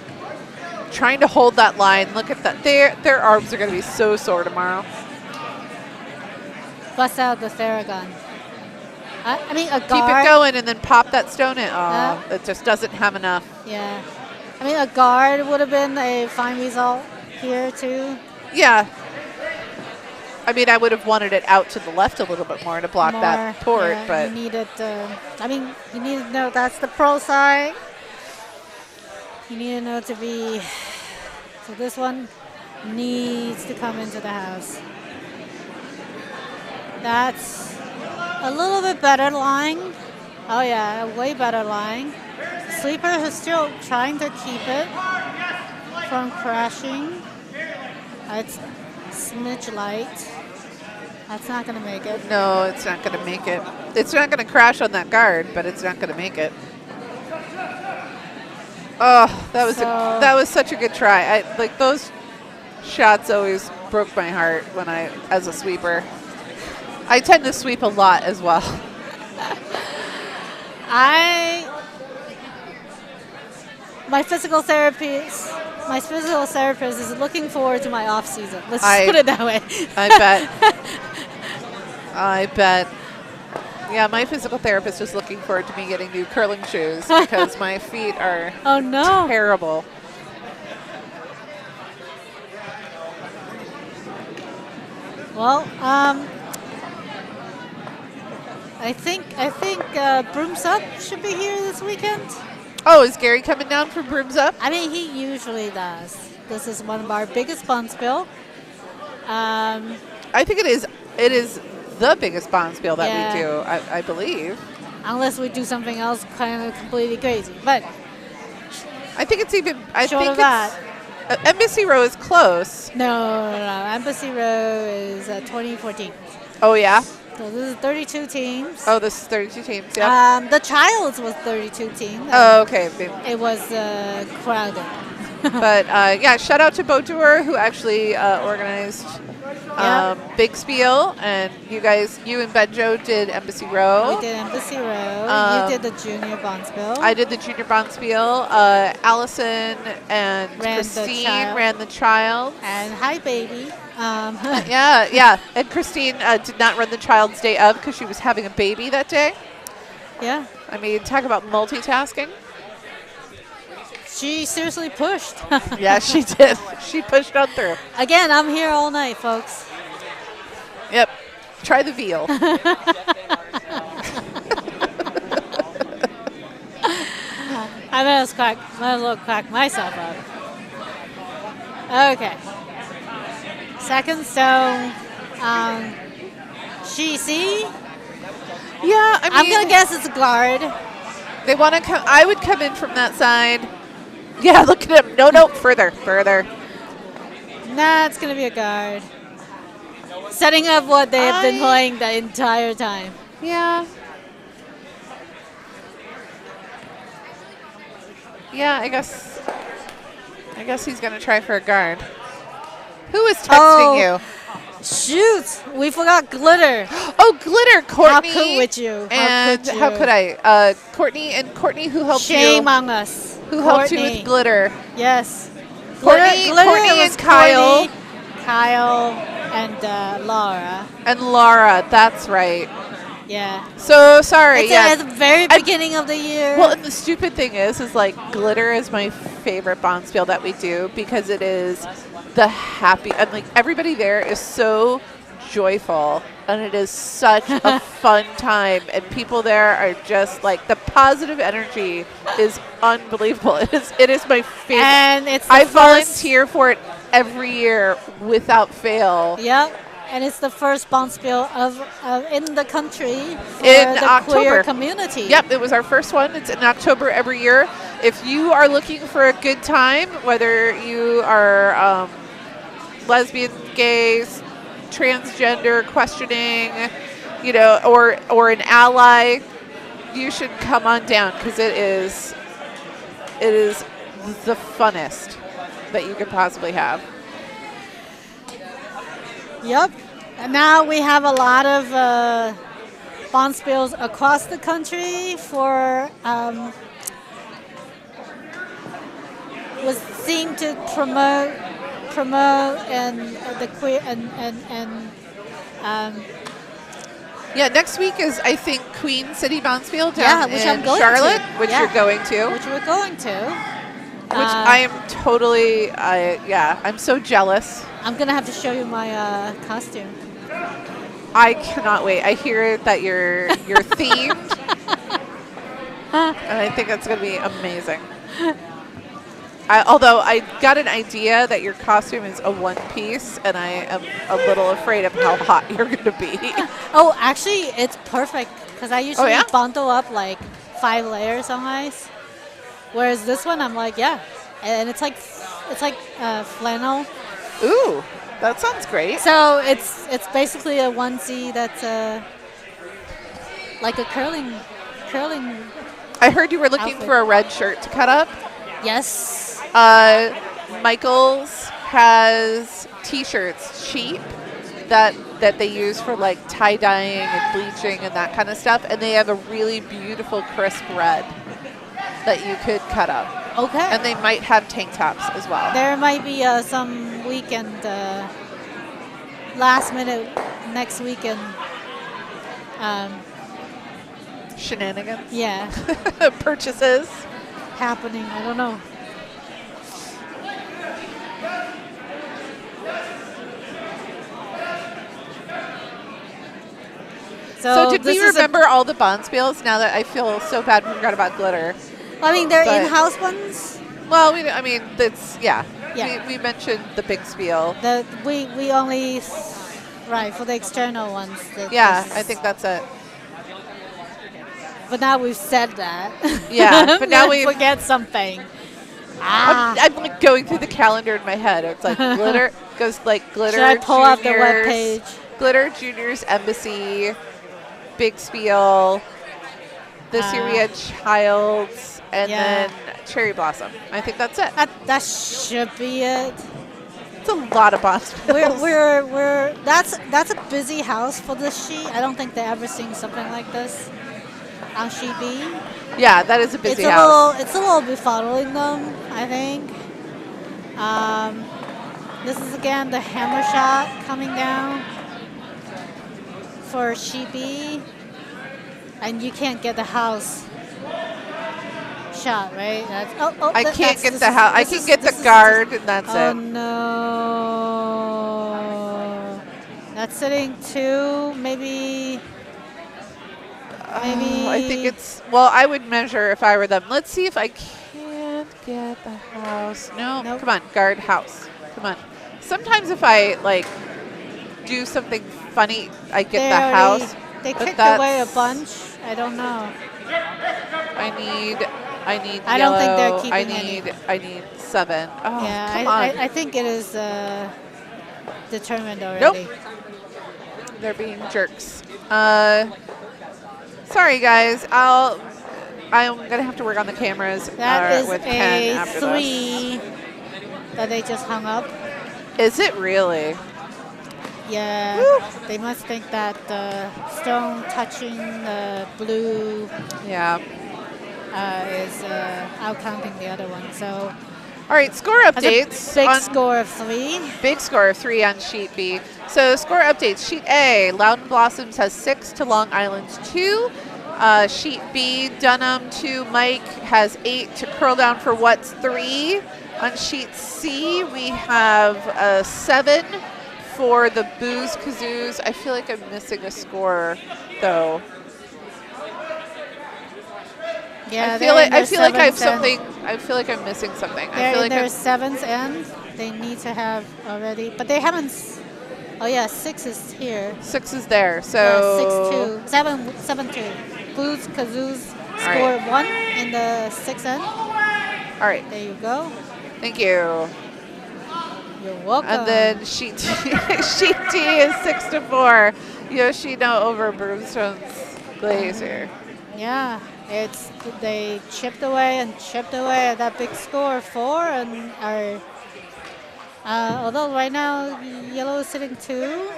Trying to hold that line. Look at that. Their arms are going to be so sore tomorrow. Bust out the Theragun. I mean, a guard. Keep it going and then pop that stone in. Oh, it just doesn't have enough. Yeah. I mean, a guard would have been a fine result here, too. Yeah. I mean, I would have wanted it out to the left a little bit more to block that port, yeah, but... You needed, I mean, you need to know that's the pro side. You need to know to be... So this one needs to come into the house. That's a little bit better lying. Oh, yeah, a way better lying. Sleeper is still trying to keep it from crashing. It's smidge light. That's not going to make it. No, it's not going to make it. It's not going to crash on that guard, but it's not going to make it. Oh, that was such a good try. Like those shots always broke my heart when as a sweeper. I tend to sweep a lot as well. My physical therapist is looking forward to my off season. Let's just put it that way. I bet. Yeah, my physical therapist is looking forward to me getting new curling shoes because my feet are terrible. Well, I think Brooms Up should be here this weekend. Oh, is Gary coming down from Brooms Up? I mean, he usually does. This is one of our biggest bond spill. I think it is the biggest bond spill that we do, I believe. Unless we do something else kind of completely crazy. But I think it's even... Embassy Row is close. No. Embassy Row is 2014. Oh, yeah? So this is 32 teams. Oh, this is 32 teams, yeah. The Childs was 32 teams. Oh, okay. It was crowded. But, yeah, shout out to Bodur, who actually organized Big Spiel. And you and Benjo did Embassy Row. We did Embassy Row. You did the Junior Bondspiel. I did the Junior Bondspiel. Allison and Christine ran the Child. And hi, baby. Yeah. And Christine did not run the Child's day of because she was having a baby that day. Yeah. I mean, talk about multitasking. She seriously pushed. Yeah, she did. She pushed on through. Again, I'm here all night, folks. Yep. Try the veal. I might as well crack myself up. Okay. Second stone. See? Yeah, I mean, I'm gonna guess it's a guard. They want to come. I would come in from that side. Yeah, look at him. No, further. Nah, it's gonna be a guard. Setting up what they have been playing the entire time. Yeah. Yeah, I guess he's gonna try for a guard. Who is texting you? Shoot, we forgot Glitter. Oh, Glitter, Courtney. How could I? Courtney, who helped you? Shame on us. Who helped you with Glitter? Yes. Courtney and Kyle. Kyle and Laura. And Laura, that's right. Yeah. So sorry. At the very beginning of the year. Well, and the stupid thing is like Glitter is my favorite Bonspiel that we do because it is the happy, and like everybody there is so joyful, and it is such a fun time, and people there are just like, the positive energy is unbelievable. It is my favorite. And it's I volunteer for it every year without fail. Yep. And it's the first bonspiel of in the country for in the October. queer community. Yep, it was our first one. It's in October every year. If you are looking for a good time, whether you are lesbian, gay, transgender, questioning, or an ally, you should come on down because it is the funnest that you could possibly have. Yep. And now we have a lot of bonspiels across the country for was seen to promote and the queer and yeah, next week is, I think, Queen City Bonspiel down in Charlotte, which you're going to. Which we're going to. Which I am totally, I'm so jealous. I'm going to have to show you my costume. I cannot wait. I hear that you're themed, and I think that's going to be amazing. Although I got an idea that your costume is a one piece, and I am a little afraid of how hot you're going to be. Oh, actually, it's perfect because I usually bundle up like 5 layers on ice, whereas this one I'm like, and it's like flannel. Ooh, that sounds great. So it's basically a onesie that's like a curling. I heard you were looking outfit. for a red shirt to cut up. Yes. Michaels has T-shirts, cheap, that they use for like tie-dyeing and bleaching and that kind of stuff, and they have a really beautiful crisp red that you could cut up. Okay. And they might have tank tops as well. There might be some weekend, last minute next weekend. Shenanigans. Yeah. Purchases. Happening. I don't know. So did we remember all the bonspiels now that I feel so bad we forgot about glitter? I mean, they're in-house ones. Well, that's, we mentioned the big spiel. We only, for the external ones. I think that's it. But now we've said that. Yeah, but now we forget something. I'm like going through the calendar in my head. It's like glitter goes like glitter. Should I pull juniors, up the webpage? Glitter Juniors Embassy, Big Spiel. This year we had Childs and then Cherry Blossom. I think that's it. That should be it. It's a lot of bonspiels. We're that's a busy house for this sheet. I don't think they've ever seen something like this on sheet B. Yeah, that is a busy house. It's a little befuddling them, I think. This is again the hammer shot coming down for sheet B, and you can't get the house shot, right? I can't get the house. I can get the guard, and that's it. Oh no! That's sitting 2, maybe. I think it's, I would measure if I were them. Let's see if I can't get the house. No, nope. Come on, guard house. Come on. Sometimes if I do something funny, I get the house. They kicked away a bunch. I don't know. I need I yellow. don't think they're keeping I need 7. Oh, yeah, come on. I think it is determined already. Nope. They're being jerks. Sorry, guys. I'm gonna have to work on the cameras with Ken after this. That is a 3 that they just hung up. Is it really? Yeah. Woo. They must think that the stone touching the blue. Yeah. Is out-counting the other one. So. All right, score updates. Big score of 3. Big score of 3 on sheet B. So score updates. Sheet A, Loudon Blossoms has 6 to Long Island's 2. Sheet B, Dunnam 2, Mike has 8 to Curl Down for What's 3. On sheet C, we have 7 for the Booze Kazoos. I feel like I'm missing a score, though. Yeah, I feel like I have something. I feel like I'm missing something. I feel like their 7th end. they need to have already, but they haven't. Oh yeah, 6 is here. 6 is there. So 6-2, 7-2. Blues Kazoos scored 1 in the 6th end. All right. There you go. Thank you. You're welcome. And then sheet D is 6-4. Yoshino over Broomstone's Glacier. Yeah, they chipped away at that big score 4 and are. Although right now yellow is sitting 2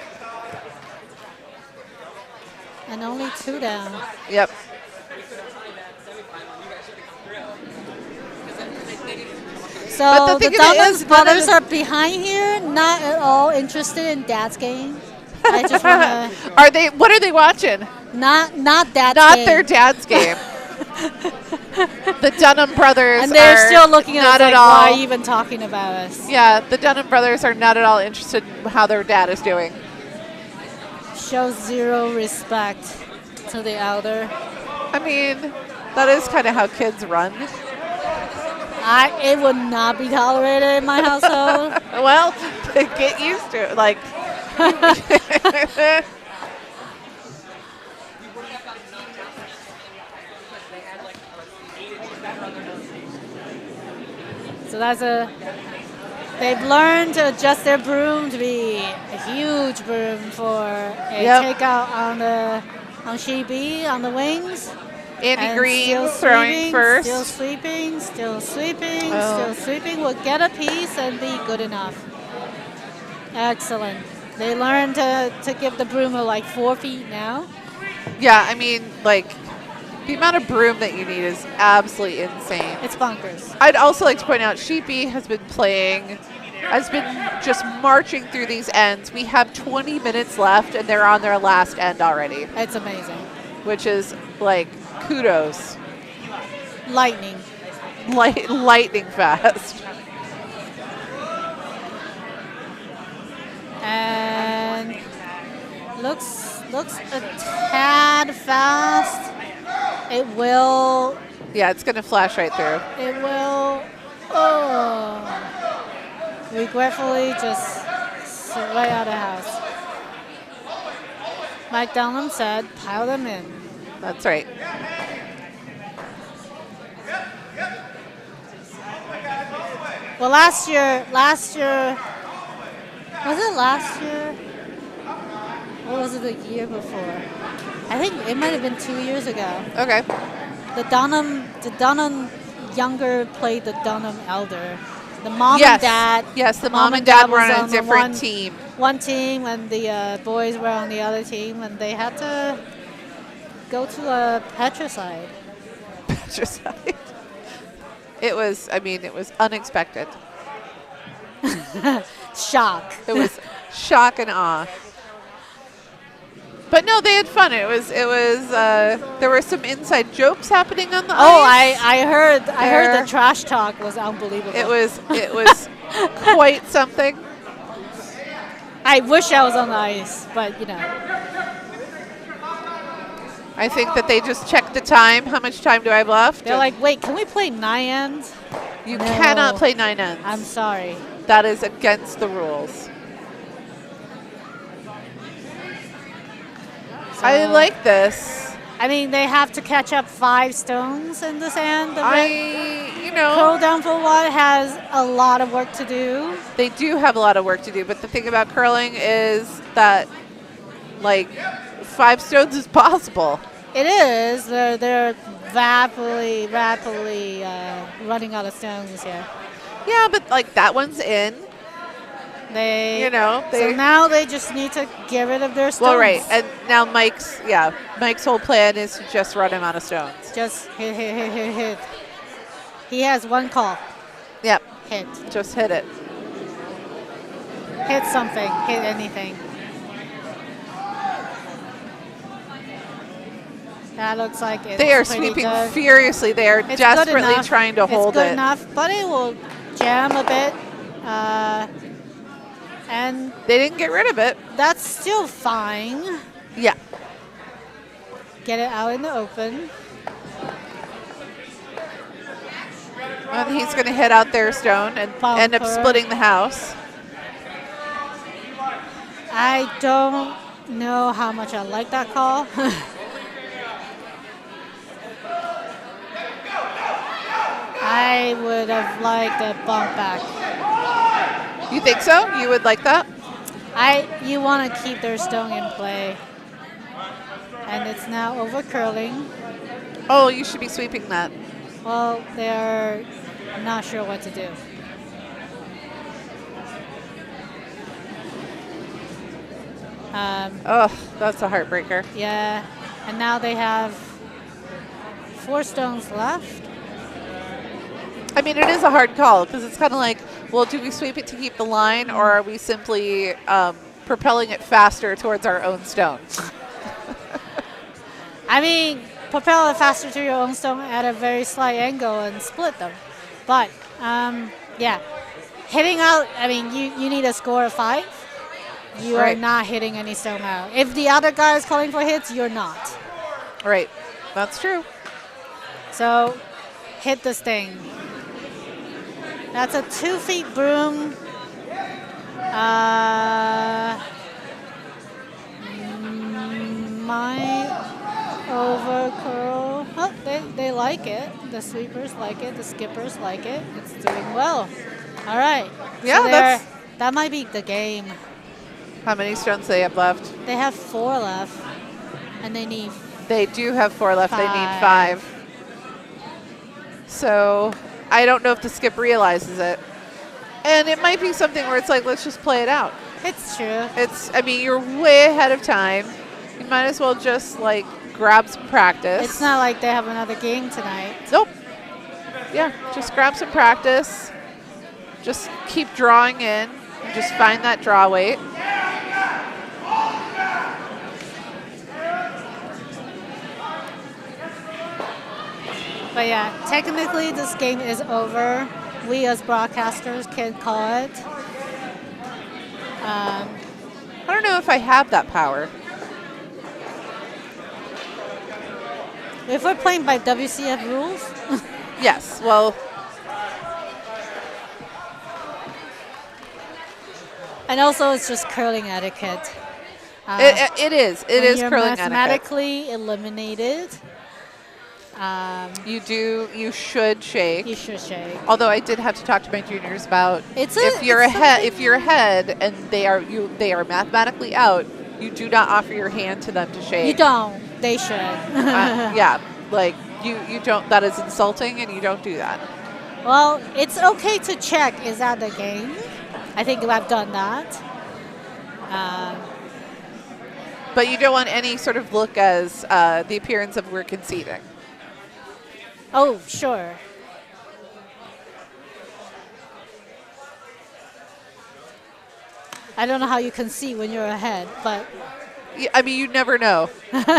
and only 2 down. Yep. So the Dunnam brothers are behind here, not at all interested in Dad's game. I just want to. Are they? What are they watching? Not Dad's Not game. their dad's game. The Dunnam brothers and they're are still looking at not us like, at all. why even talking about us? Yeah, the Dunnam brothers are not at all interested in how their dad is doing. Shows zero respect to the elder. I mean, that is kind of how kids run. It would not be tolerated in my household. Well, get used to it. Like. So they've learned to adjust their broom to be a huge broom for a takeout on sheet B on the wings. Andy Green throwing first. Still sweeping, still sweeping. Will get a piece and be good enough. Excellent. They learned to give the broom like 4 feet now. Yeah, I mean, like, the amount of broom that you need is absolutely insane. It's bonkers. I'd also like to point out Sheepy has been just marching through these ends. We have 20 minutes left, and they're on their last end already. It's amazing. Which is, like, kudos. Lightning. Lightning fast. And looks a tad fast. It will. Yeah, it's going to flash right through. It will. Oh. Regretfully, just right out of the house. Mike Dunnam said, pile them in. That's right. Well, last year, was it last year? Or was it the year before? I think it might have been 2 years ago. Okay. The Dunnam younger played the Dunnam elder. The mom and dad. Yes, the mom and dad were on a different team. One team, and the boys were on the other team, and they had to go to a Petricide. Petricide. It was unexpected. Shock. It was shock and awe. But no, they had fun. It was. There were some inside jokes happening on the ice. Oh, I heard the trash talk was unbelievable. It was quite something. I wish I was on the ice, but you know. I think that they just checked the time. How much time do I have left? They're like, wait, can we play 9 ends? You cannot play 9 ends. I'm sorry. That is against the rules. So, I like this. I mean, they have to catch up 5 stones in the sand. Curl down for what has a lot of work to do. They do have a lot of work to do, but the thing about curling is that, like, 5 stones is possible. It is. They're rapidly running out of stones here. Yeah, but like that one's in. So now they just need to get rid of their stones. Well, right, and now Mike's whole plan is to just run him out of stones. Just hit. He has one call. Yep. Hit. Just hit it. Hit something. Hit anything. That looks like it's They are sweeping furiously. They are desperately trying to hold it. It's good enough, but it will jam a bit. And they didn't get rid of it. That's still fine. Yeah. Get it out in the open. And he's going to hit out their stone and end up splitting the house. I don't know how much I like that call. I would have liked a bump back. You think so? You would like that? You want to keep their stone in play. And it's now over curling. Oh, you should be sweeping that. Well, they're not sure what to do. Oh, that's a heartbreaker. Yeah, and now they have 4 stones left. I mean, it is a hard call because it's kind of like, well, do we sweep it to keep the line, or are we simply propelling it faster towards our own stone? I mean, propel it faster to your own stone at a very slight angle and split them. But, yeah, hitting out, I mean, you need a score of 5. You are not hitting any stone out. If the other guy is calling for hits, you're not. Right. That's true. So, hit this thing. That's a 2 feet broom. Might over curl. Oh, they like it. The sweepers like it. The skippers like it. It's doing well. All right. Yeah, so that might be the game. How many stones do they have left? They have 4 left, and they need. They do have 4 left. 5. They need 5. So I don't know if the skip realizes it, and it might be something where it's like, let's just play it out. It's true. I mean, you're way ahead of time. You might as well just like grab some practice. It's not like they have another game tonight. Nope. Yeah, just grab some practice. Just keep drawing in. And just find that draw weight. But yeah, technically this game is over. We as broadcasters can call it. I don't know if I have that power. If we're playing by WCF rules. Yes, well. And also it's just curling etiquette. It is. It is curling etiquette. Mathematically eliminated. You should shake. You should shake. Although I did have to talk to my juniors about if you're ahead and they are mathematically out, you do not offer your hand to them to shake. You don't. They should. Yeah, like you don't. That is insulting, and you don't do that. Well, it's okay to check. Is that the game? I think I've done that. But you don't want any sort of look as the appearance of we're conceding. Oh, sure. I don't know how you can see when you're ahead, but yeah, I mean, you never know.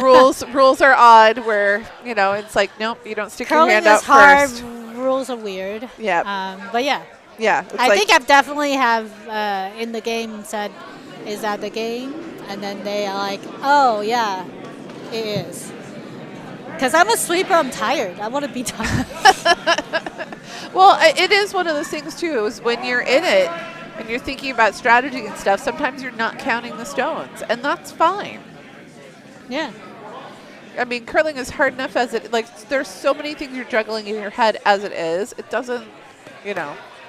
rules are odd where, it's like, nope, you don't stick your hand out hard. first. Rules are weird. Yeah. But yeah. Yeah. I think I've definitely have in the game said, is that the game? And then they are like, oh, yeah, it is. Because I'm a sweeper, I'm tired. I want to be done. Well, it is one of those things, too, is when you're in it and you're thinking about strategy and stuff, sometimes you're not counting the stones, and that's fine. Yeah. I mean, curling is hard enough as it, like, there's so many things you're juggling in your head as it is. It doesn't,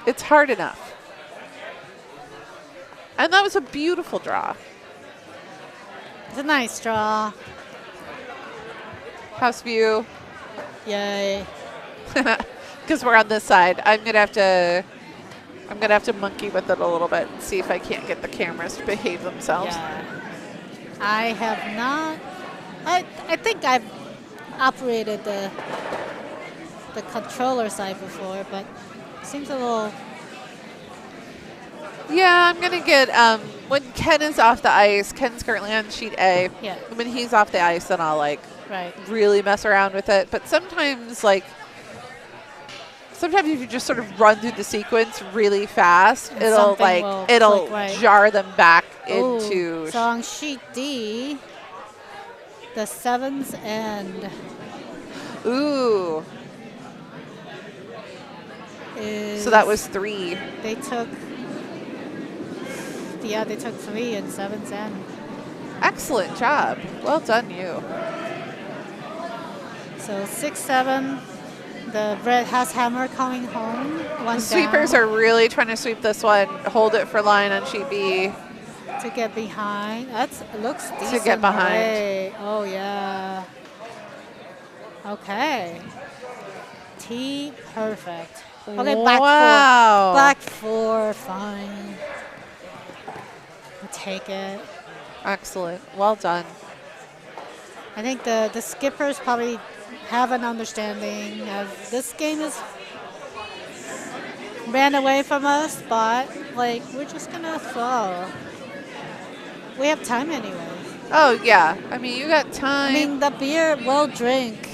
it's hard enough. And that was a beautiful draw. It's a nice draw. House view. Yay. Because we're on this side. I'm gonna have to monkey with it a little bit and see if I can't get the cameras to behave themselves. Yeah. I have not. I think I've operated the controller side before, but it seems a little. Yeah, I'm gonna get when Ken is off the ice. Ken's currently on sheet A. Yeah. When he's off the ice, then I'll really mess around with it. But sometimes if you just sort of run through the sequence really fast, And it'll jar them back into. So on sheet D, the 7th end. Ooh. is. So that was 3. They took. Yeah, they took 3 in 7th end. Excellent job. Well done, you. So 6-7. The red has hammer coming home. The sweepers are really trying to sweep this one. Hold it for line on sheet B. To get behind. Looks decent. To get behind. Way. Oh, yeah. Okay. T perfect. Okay, back 4. Back 4, fine. I'll take it. Excellent. Well done. I think the skippers probably have an understanding of this game is ran away from us, but like we're just gonna throw. We have time anyway. Oh yeah, I mean you got time. I mean the beer will drink.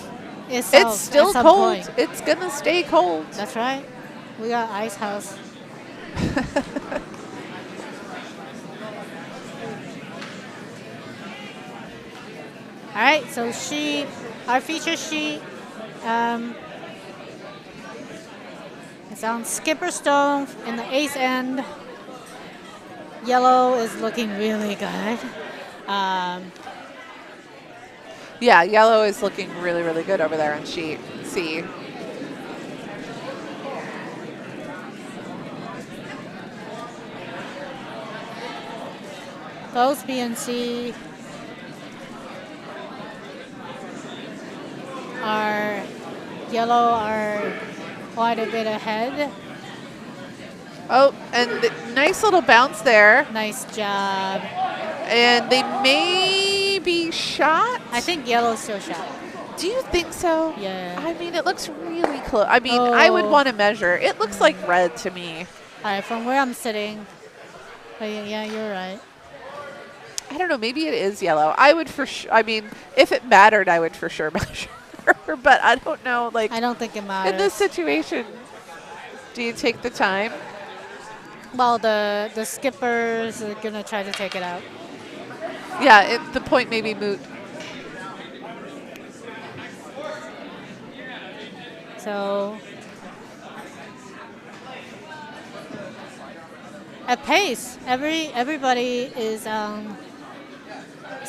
It's still cold. Point. It's gonna stay cold. That's right. We got ice house. All right, so our feature sheet, it's on Skipper Stone in the 8th end. Yellow is looking really good. Yeah, yellow is looking really, really good over there on sheet C. Both B and C are quite a bit ahead. Oh, and nice little bounce there. Nice job. And they may be shot. I think yellow's still shot. Do you think so? Yeah. I mean, it looks really close. I mean, I would want to measure. It looks like red to me. All right, from where I'm sitting. But yeah, you're right. I don't know. Maybe it is yellow. I would for sure. I mean, if it mattered, I would for sure measure. But I don't know. Like, I don't think it matters. In this situation, do you take the time? Well, the skippers are going to try to take it out. Yeah, the point may be moot. So, at pace, everybody is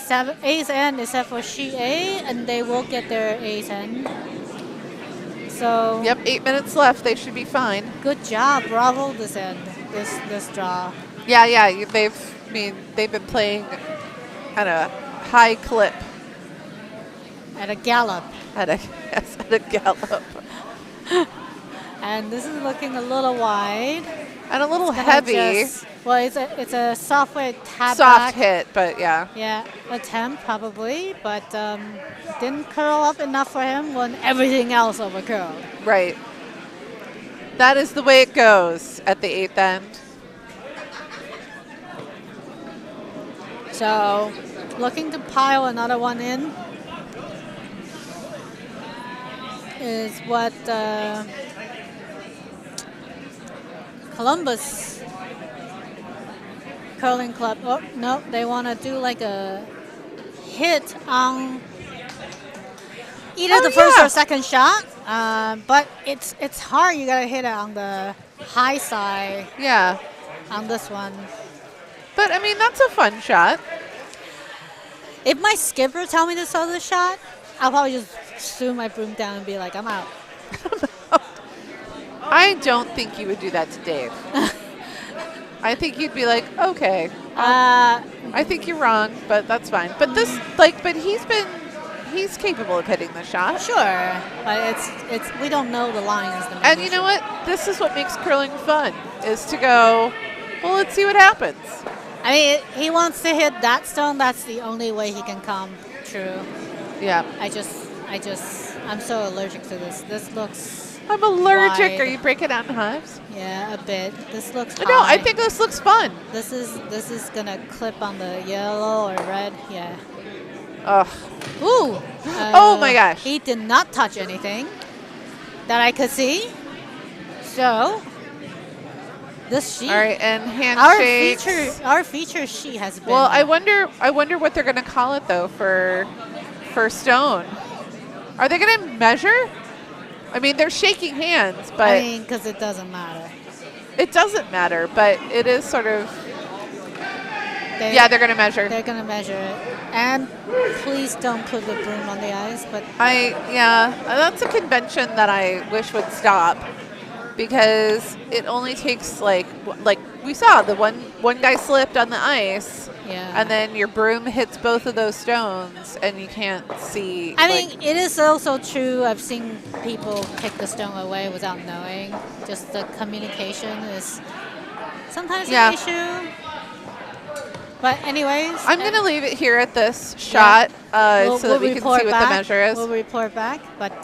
8th end except for sheet A, and they will get their 8th end. So. Yep, 8 minutes left. They should be fine. Good job, bravo! This end, this draw. Yeah. They've been playing at a high clip. At a gallop. At a gallop. And this is looking a little wide. And a little heavy. It's a software tap soft hit, but yeah. Yeah, attempt probably, but didn't curl up enough for him when everything else overcurled. Right. That is the way it goes at the 8th end. So, looking to pile another one in is what Columbus Curling Club. Oh, no, they want to do like a hit on either the first or second shot. But it's hard. You got to hit it on the high side. Yeah. On this one. But, I mean, that's a fun shot. If my skipper tell me to throw the shot, I'll probably just throw my broom down and be like, I'm out. I don't think you would do that to Dave. I think you'd be like, okay. I think you're wrong, but that's fine. But he's capable of hitting the shot. Sure, but it's we don't know the lines. And you know what? This is what makes curling fun, is to go, well, let's see what happens. I mean, he wants to hit that stone. That's the only way he can come true. Yeah. I'm so allergic to this. This looks I'm allergic. wide. Are you breaking out in hives? Yeah, a bit. This looks high. No, I think this looks fun. This is gonna clip on the yellow or red. Yeah. Ugh. Ooh. Oh my gosh. He did not touch anything that I could see. So this sheet. All right, and handshakes. Our feature sheet has been. Well, I wonder what they're gonna call it though for stone. Are they gonna measure? I mean, they're shaking hands, but I mean, because it doesn't matter. It doesn't matter, but it is sort of. They're going to measure. They're going to measure it. And please don't put the broom on the ice. But that's a convention that I wish would stop, because it only takes like we saw the one guy slipped on the ice. Yeah. And then your broom hits both of those stones, and you can't see. I mean, it is also true. I've seen people kick the stone away without knowing. Just the communication is sometimes an issue. But anyways, I'm going to leave it here at this shot so that we can see what the measure is. We'll report back. But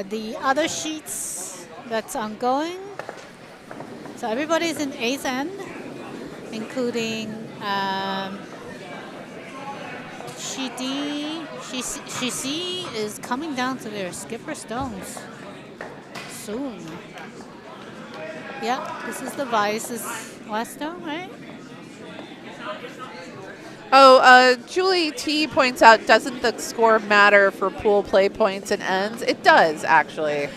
the other sheets that's ongoing. So everybody's in eighth end, including She is coming down to their skipper stones soon. Yeah, this is the Vice's last stone, right? Oh, Julie T points out, doesn't the score matter for pool play points and ends? It does, actually.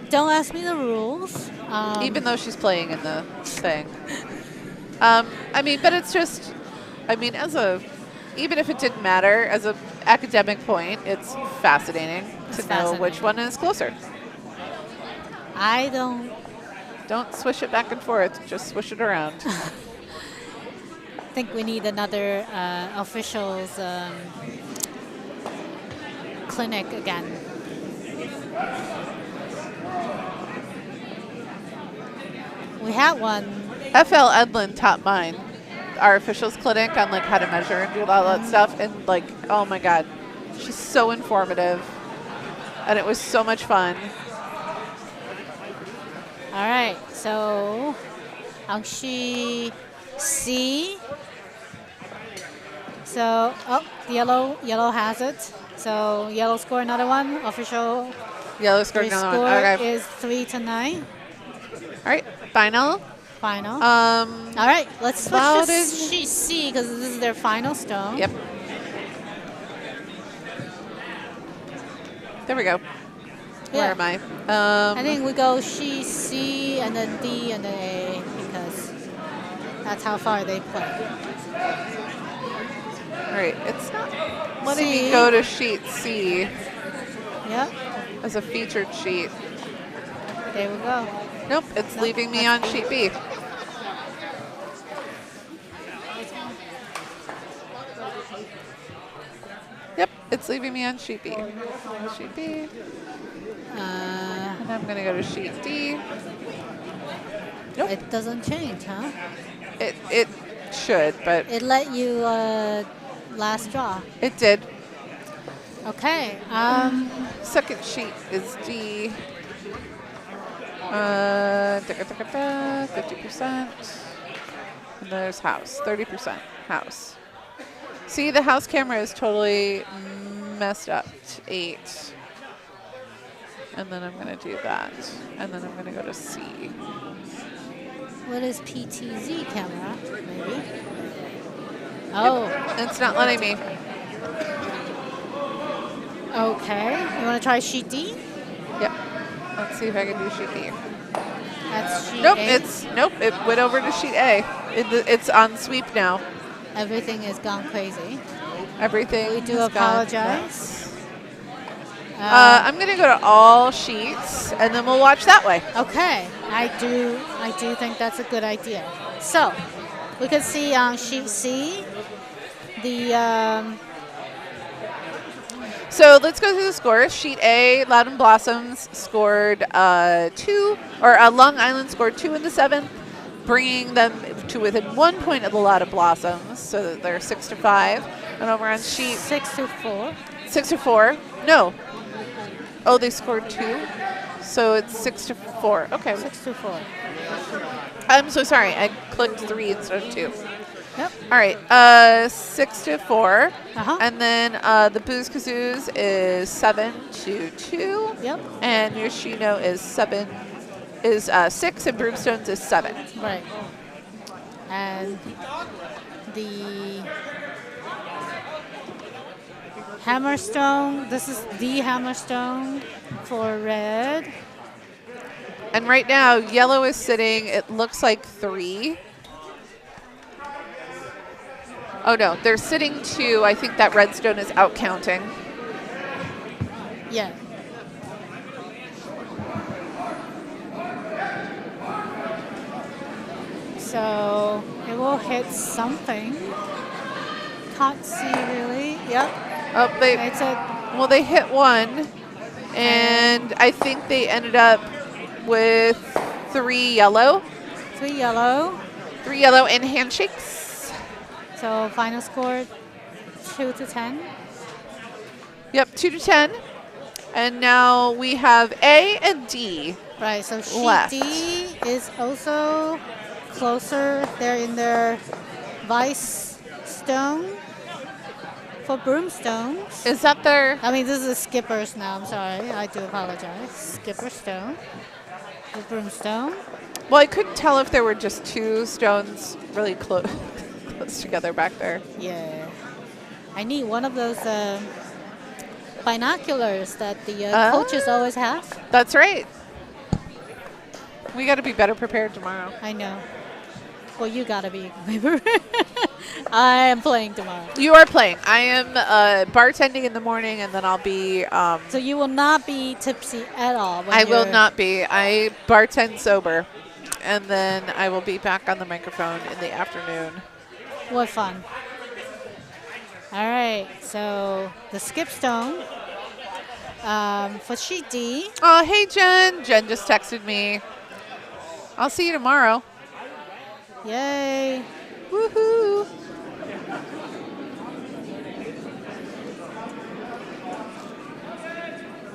Don't ask me the rules. Even though she's playing in the thing. I mean, but it's just, I mean, even if it didn't matter, as an academic point, it's fascinating to know which one is closer. I Don't swish it back and forth, just swish it around. I think we need another officials clinic again. We had one. FL Edlin taught mine, our officials clinic, on like how to measure and do all that stuff, and like, oh my god, she's so informative, and it was so much fun. All right, so Angshi C. So, yellow has it. So yellow score another one. Official. Yellow score another one. Okay. Is 3-9. All right, final. All right, let's switch to C because this is their final stone. Yep. There we go. Yeah. Where am I? I think we go C, and then D, and then A, because that's how far they play. All right, it's not letting me go to sheet C. Yep. As a featured sheet. There we go. Nope, it's leaving me on sheet B. Yep, it's leaving me on sheet B. Sheet B. And I'm going to go to sheet D. Nope. It doesn't change, huh? It should, but... It let you last draw. It did. Okay. Second sheet is D. 50%. And there's house, 30% house. See, the house camera is totally messed up. 8. And then I'm going to do that. And then I'm going to go to C. What is PTZ camera? Maybe. Oh. Yep. It's not letting me. Okay. You want to try sheet D? Yep. Let's see if I can do sheet D. That's sheet nope, A. It went over to sheet A. It's on sweep now. Everything has gone crazy. Everything. We do apologize. I'm going to go to all sheets, and then we'll watch that way. Okay. I do think that's a good idea. So, we can see on sheet C, So let's go through the scores. Sheet A, Loudon Blossoms scored 2, or Long Island scored 2 in the 7th, bringing them to within 1 point of the Loudon Blossoms, so that they're 6-5. And over on sheet 6-4. 6-4. No. Oh, they scored 2, so it's 6-4. Okay. 6-4. I'm so sorry. I clicked 3 instead of 2. Yep. All right, 6-4, and then the Booze Kazoos is 7-2. Yep. And Yoshino is 6, and Broomstones is 7. Right. And the Hammerstone. This is the Hammerstone for red. And right now, yellow is sitting, it looks like 3. Oh, no, they're sitting 2. I think that redstone is out counting. Yeah. So it will hit something. Can't see really. Yep. Oh, they hit 1, and I think they ended up with 3 yellow. 3 yellow. 3 yellow and handshakes. So final score 2 to 10. Yep, 2 to 10. And now we have A and D. Right, so sheet left. D is also closer. They're in their vice stone for broomstones. Is that their... I mean, this is skipper's now. I'm sorry. I do apologize. Skipper stone. The broomstone. Well, I couldn't tell if there were just 2 stones really close together back there. Yeah. I need one of those binoculars that the coaches always have. That's right. We got to be better prepared tomorrow. I know. Well, you got to be. I am playing tomorrow. You are playing. I am bartending in the morning, and then I'll be... so you will not be tipsy at all? I will not be. I bartend sober, and then I will be back on the microphone in the afternoon. What fun. All right, so the skip stone for sheet D. Oh, hey, Jen. Jen just texted me. I'll see you tomorrow. Yay. Woohoo.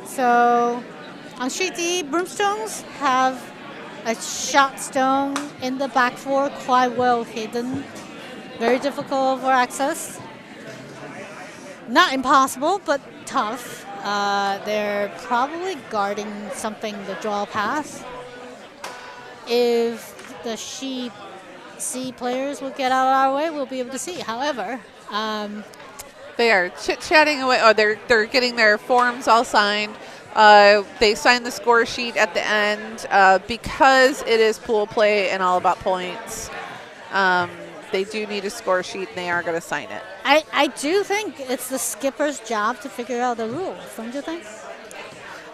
So on sheet D, broomstones have a shot stone in the back four, quite well hidden. Very difficult for access. Not impossible, but tough. They're probably guarding something to draw pass. If the sheep C players will get out of our way, we'll be able to see. However, they are chit-chatting away. Oh, they're getting their forms all signed. They signed the score sheet at the end because it is pool play and all about points. They do need a score sheet, and they are going to sign it. I do think it's the skipper's job to figure out the rules, don't you think?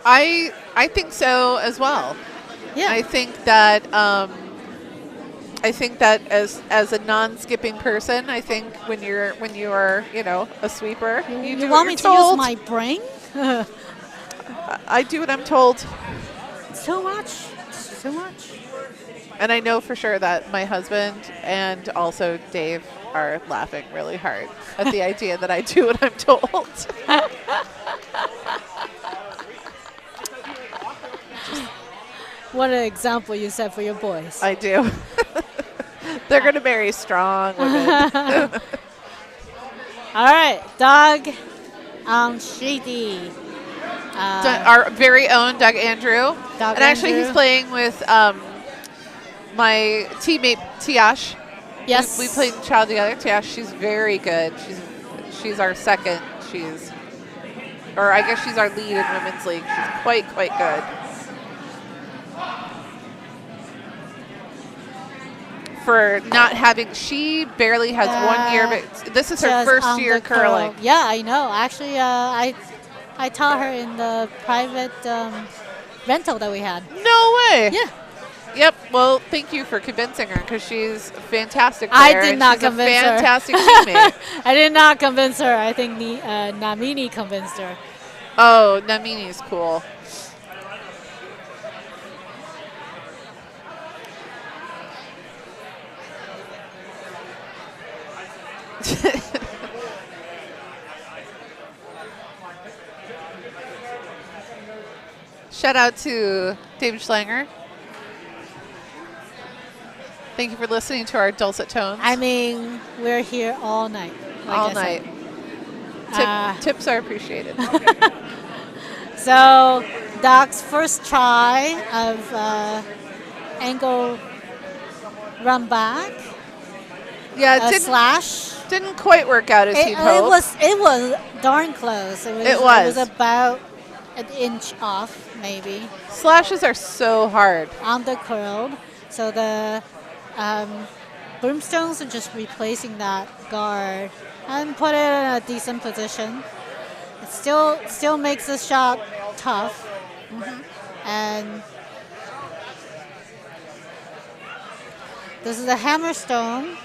I think so as well. Yeah. I think that as a non-skipping person, I think when you are a sweeper, you do want what me you're to told. use my brain? I do what I'm told. It's too much. It's too much. And I know for sure that my husband and also Dave are laughing really hard at the idea that I do what I'm told. What an example you set for your boys. I do. They're going to marry strong women. All right, Doug Shady. Our very own Doug Andrew. Actually, he's playing with my teammate Tiash. Yes. We played child together. Tiash, she's very good. She's our second. I guess she's our lead in women's league. She's quite good. For not having, she barely has 1 year, but this is her first year curling. Yeah, I know. Actually, I taught her in the private rental that we had. No way. Yeah. Yep. Well, thank you for convincing her because she's a fantastic player. I did not convince her. Fantastic teammate. I did not convince her. I think Namini convinced her. Oh, Namini is cool. Shout out to David Schlanger. Thank you for listening to our dulcet tones. I mean, we're here all night. All night. Tips are appreciated. So, Doc's first try of angle run back. Yeah, Didn't quite work out as he'd hoped. It was darn close. It was about an inch off, maybe. Slashes are so hard. Undercurled. So the broomstones are just replacing that guard and put it in a decent position. It still makes the shot tough. And this is a hammerstone.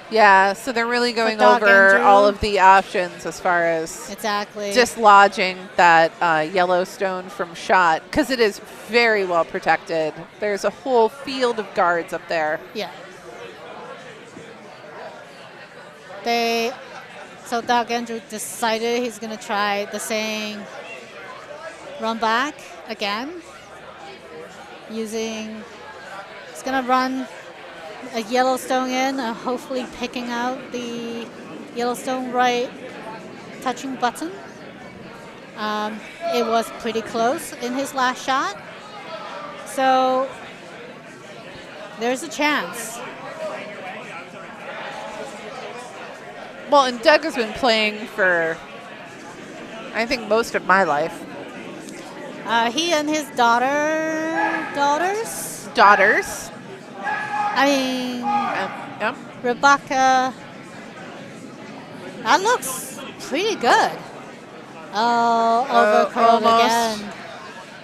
Yeah, so they're really going over all of the options as far as dislodging that Yellowstone from shot, because it is very well protected. There's a whole field of guards up there. Yeah. So Doug Andrew decided he's going to try the same run back again. He's going to run a Yellowstone in, hopefully picking out the Yellowstone right touching button. It was pretty close in his last shot. So there's a chance. Well, and Doug has been playing for, I think, most of my life. He and his daughters. I mean, Rebecca, that looks pretty good. Oh, overcurled again.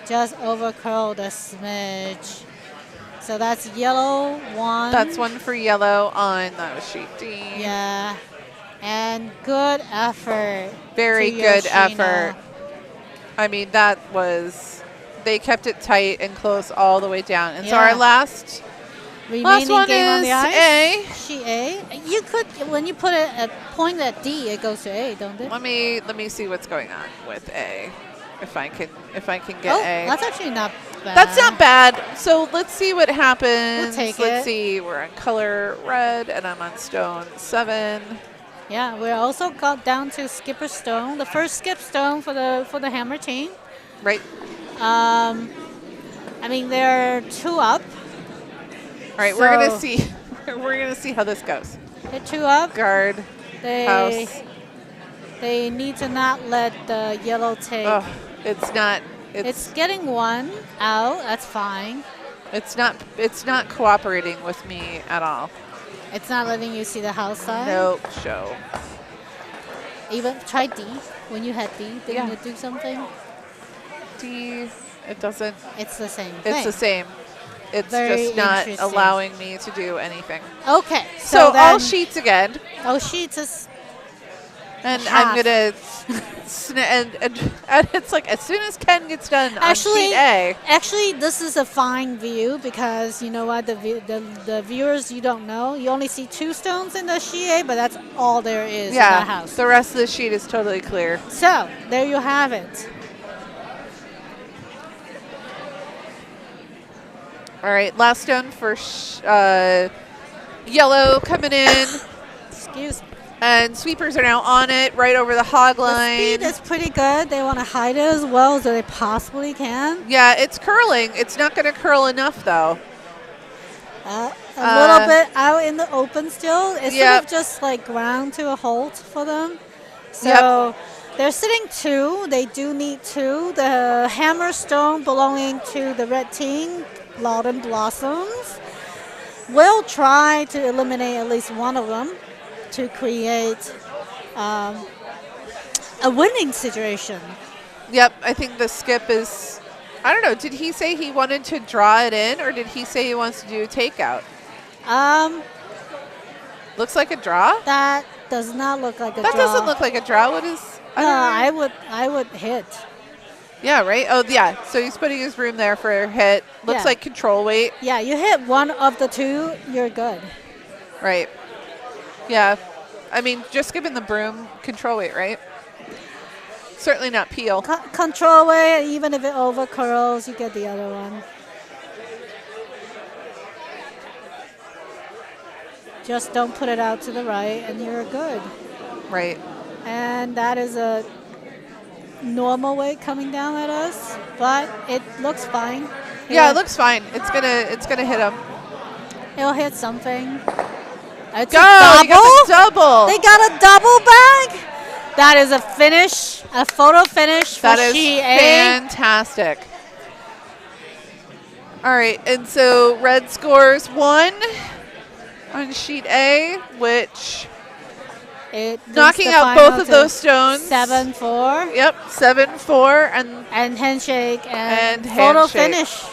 Just overcurled a smidge. So that's yellow one. That's one for yellow on sheet D. Yeah. And good effort. Very good effort. I mean, they kept it tight and close all the way down. And so our last one game on the ice. A. She A. You could, when you put a point at D, it goes to A, don't it? Let me see what's going on with A. If I can get A. That's actually not bad. That's not bad. So let's see what happens. We'll take let's see. We're on color red, and I'm on stone 7. Yeah, we also got down to skipper stone, the first skip stone for the hammer team. Right. I mean, they're 2 up. All right, we're gonna see. We're gonna see how this goes. They're 2 up. Guard. House. They need to not let the yellow take. Oh, it's not. It's getting 1 out. That's fine. It's not cooperating with me at all. It's not letting you see the house side? No show. Even try D. When you had D, didn't it do something? D, it doesn't. It's the same thing. It's the same. It's just not allowing me to do anything. Okay. So all sheets again. All sheets is And half. I'm going to, and it's like as soon as Ken gets done on sheet A. Actually, this is a fine view because you know what, the viewers, you don't know. You only see 2 stones in the sheet A, but that's all there is in that house. The rest of the sheet is totally clear. So, there you have it. All right, last stone for yellow coming in. Excuse me. And sweepers are now on it, right over the hog line. The speed is pretty good. They want to hide it as well as they possibly can. Yeah, it's curling. It's not going to curl enough, though. A little bit out in the open still. It's sort of just like ground to a halt for them. So they're sitting 2. They do need 2. The hammer stone belonging to the red team, Loudon Blossoms, will try to eliminate at least one of them to create a winning situation. Yep, I think the skip is, I don't know, did he say he wanted to draw it in or did he say he wants to do a takeout? Looks like a draw? That does not look like a draw. That doesn't look like a draw. What is? I would hit. Yeah, right? Oh, yeah. So he's putting his room there for a hit. Looks like control weight. Yeah, you hit one of the 2, you're good. Right. Yeah. I mean, just given the broom, control weight, right? Certainly not peel. Control weight, even if it over curls, you get the other one. Just don't put it out to the right and you're good. Right. And that is a normal weight coming down at us, but it looks fine. It looks fine. It's gonna hit him. It'll hit something. It's a double. You got the double. They got a double bag. That is a finish, a photo finish for That is sheet A. fantastic. All right, and so red scores 1 on sheet A, which knocking out both of those stones. 7-4. Yep, 7-4 and handshake and photo finish.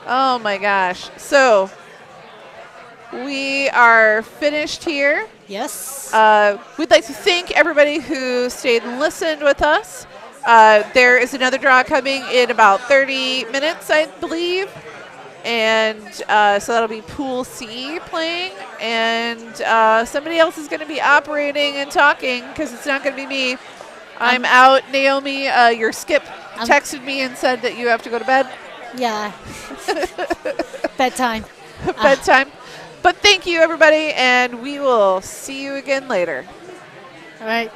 Oh my gosh! So we are finished here. Yes. We'd like to thank everybody who stayed and listened with us. There is another draw coming in about 30 minutes, I believe. And so that'll be Pool C playing. And somebody else is going to be operating and talking because it's not going to be me. I'm out. Naomi, your skip texted me and said that you have to go to bed. Yeah. Bedtime. Bedtime. But thank you, everybody, and we will see you again later. All right.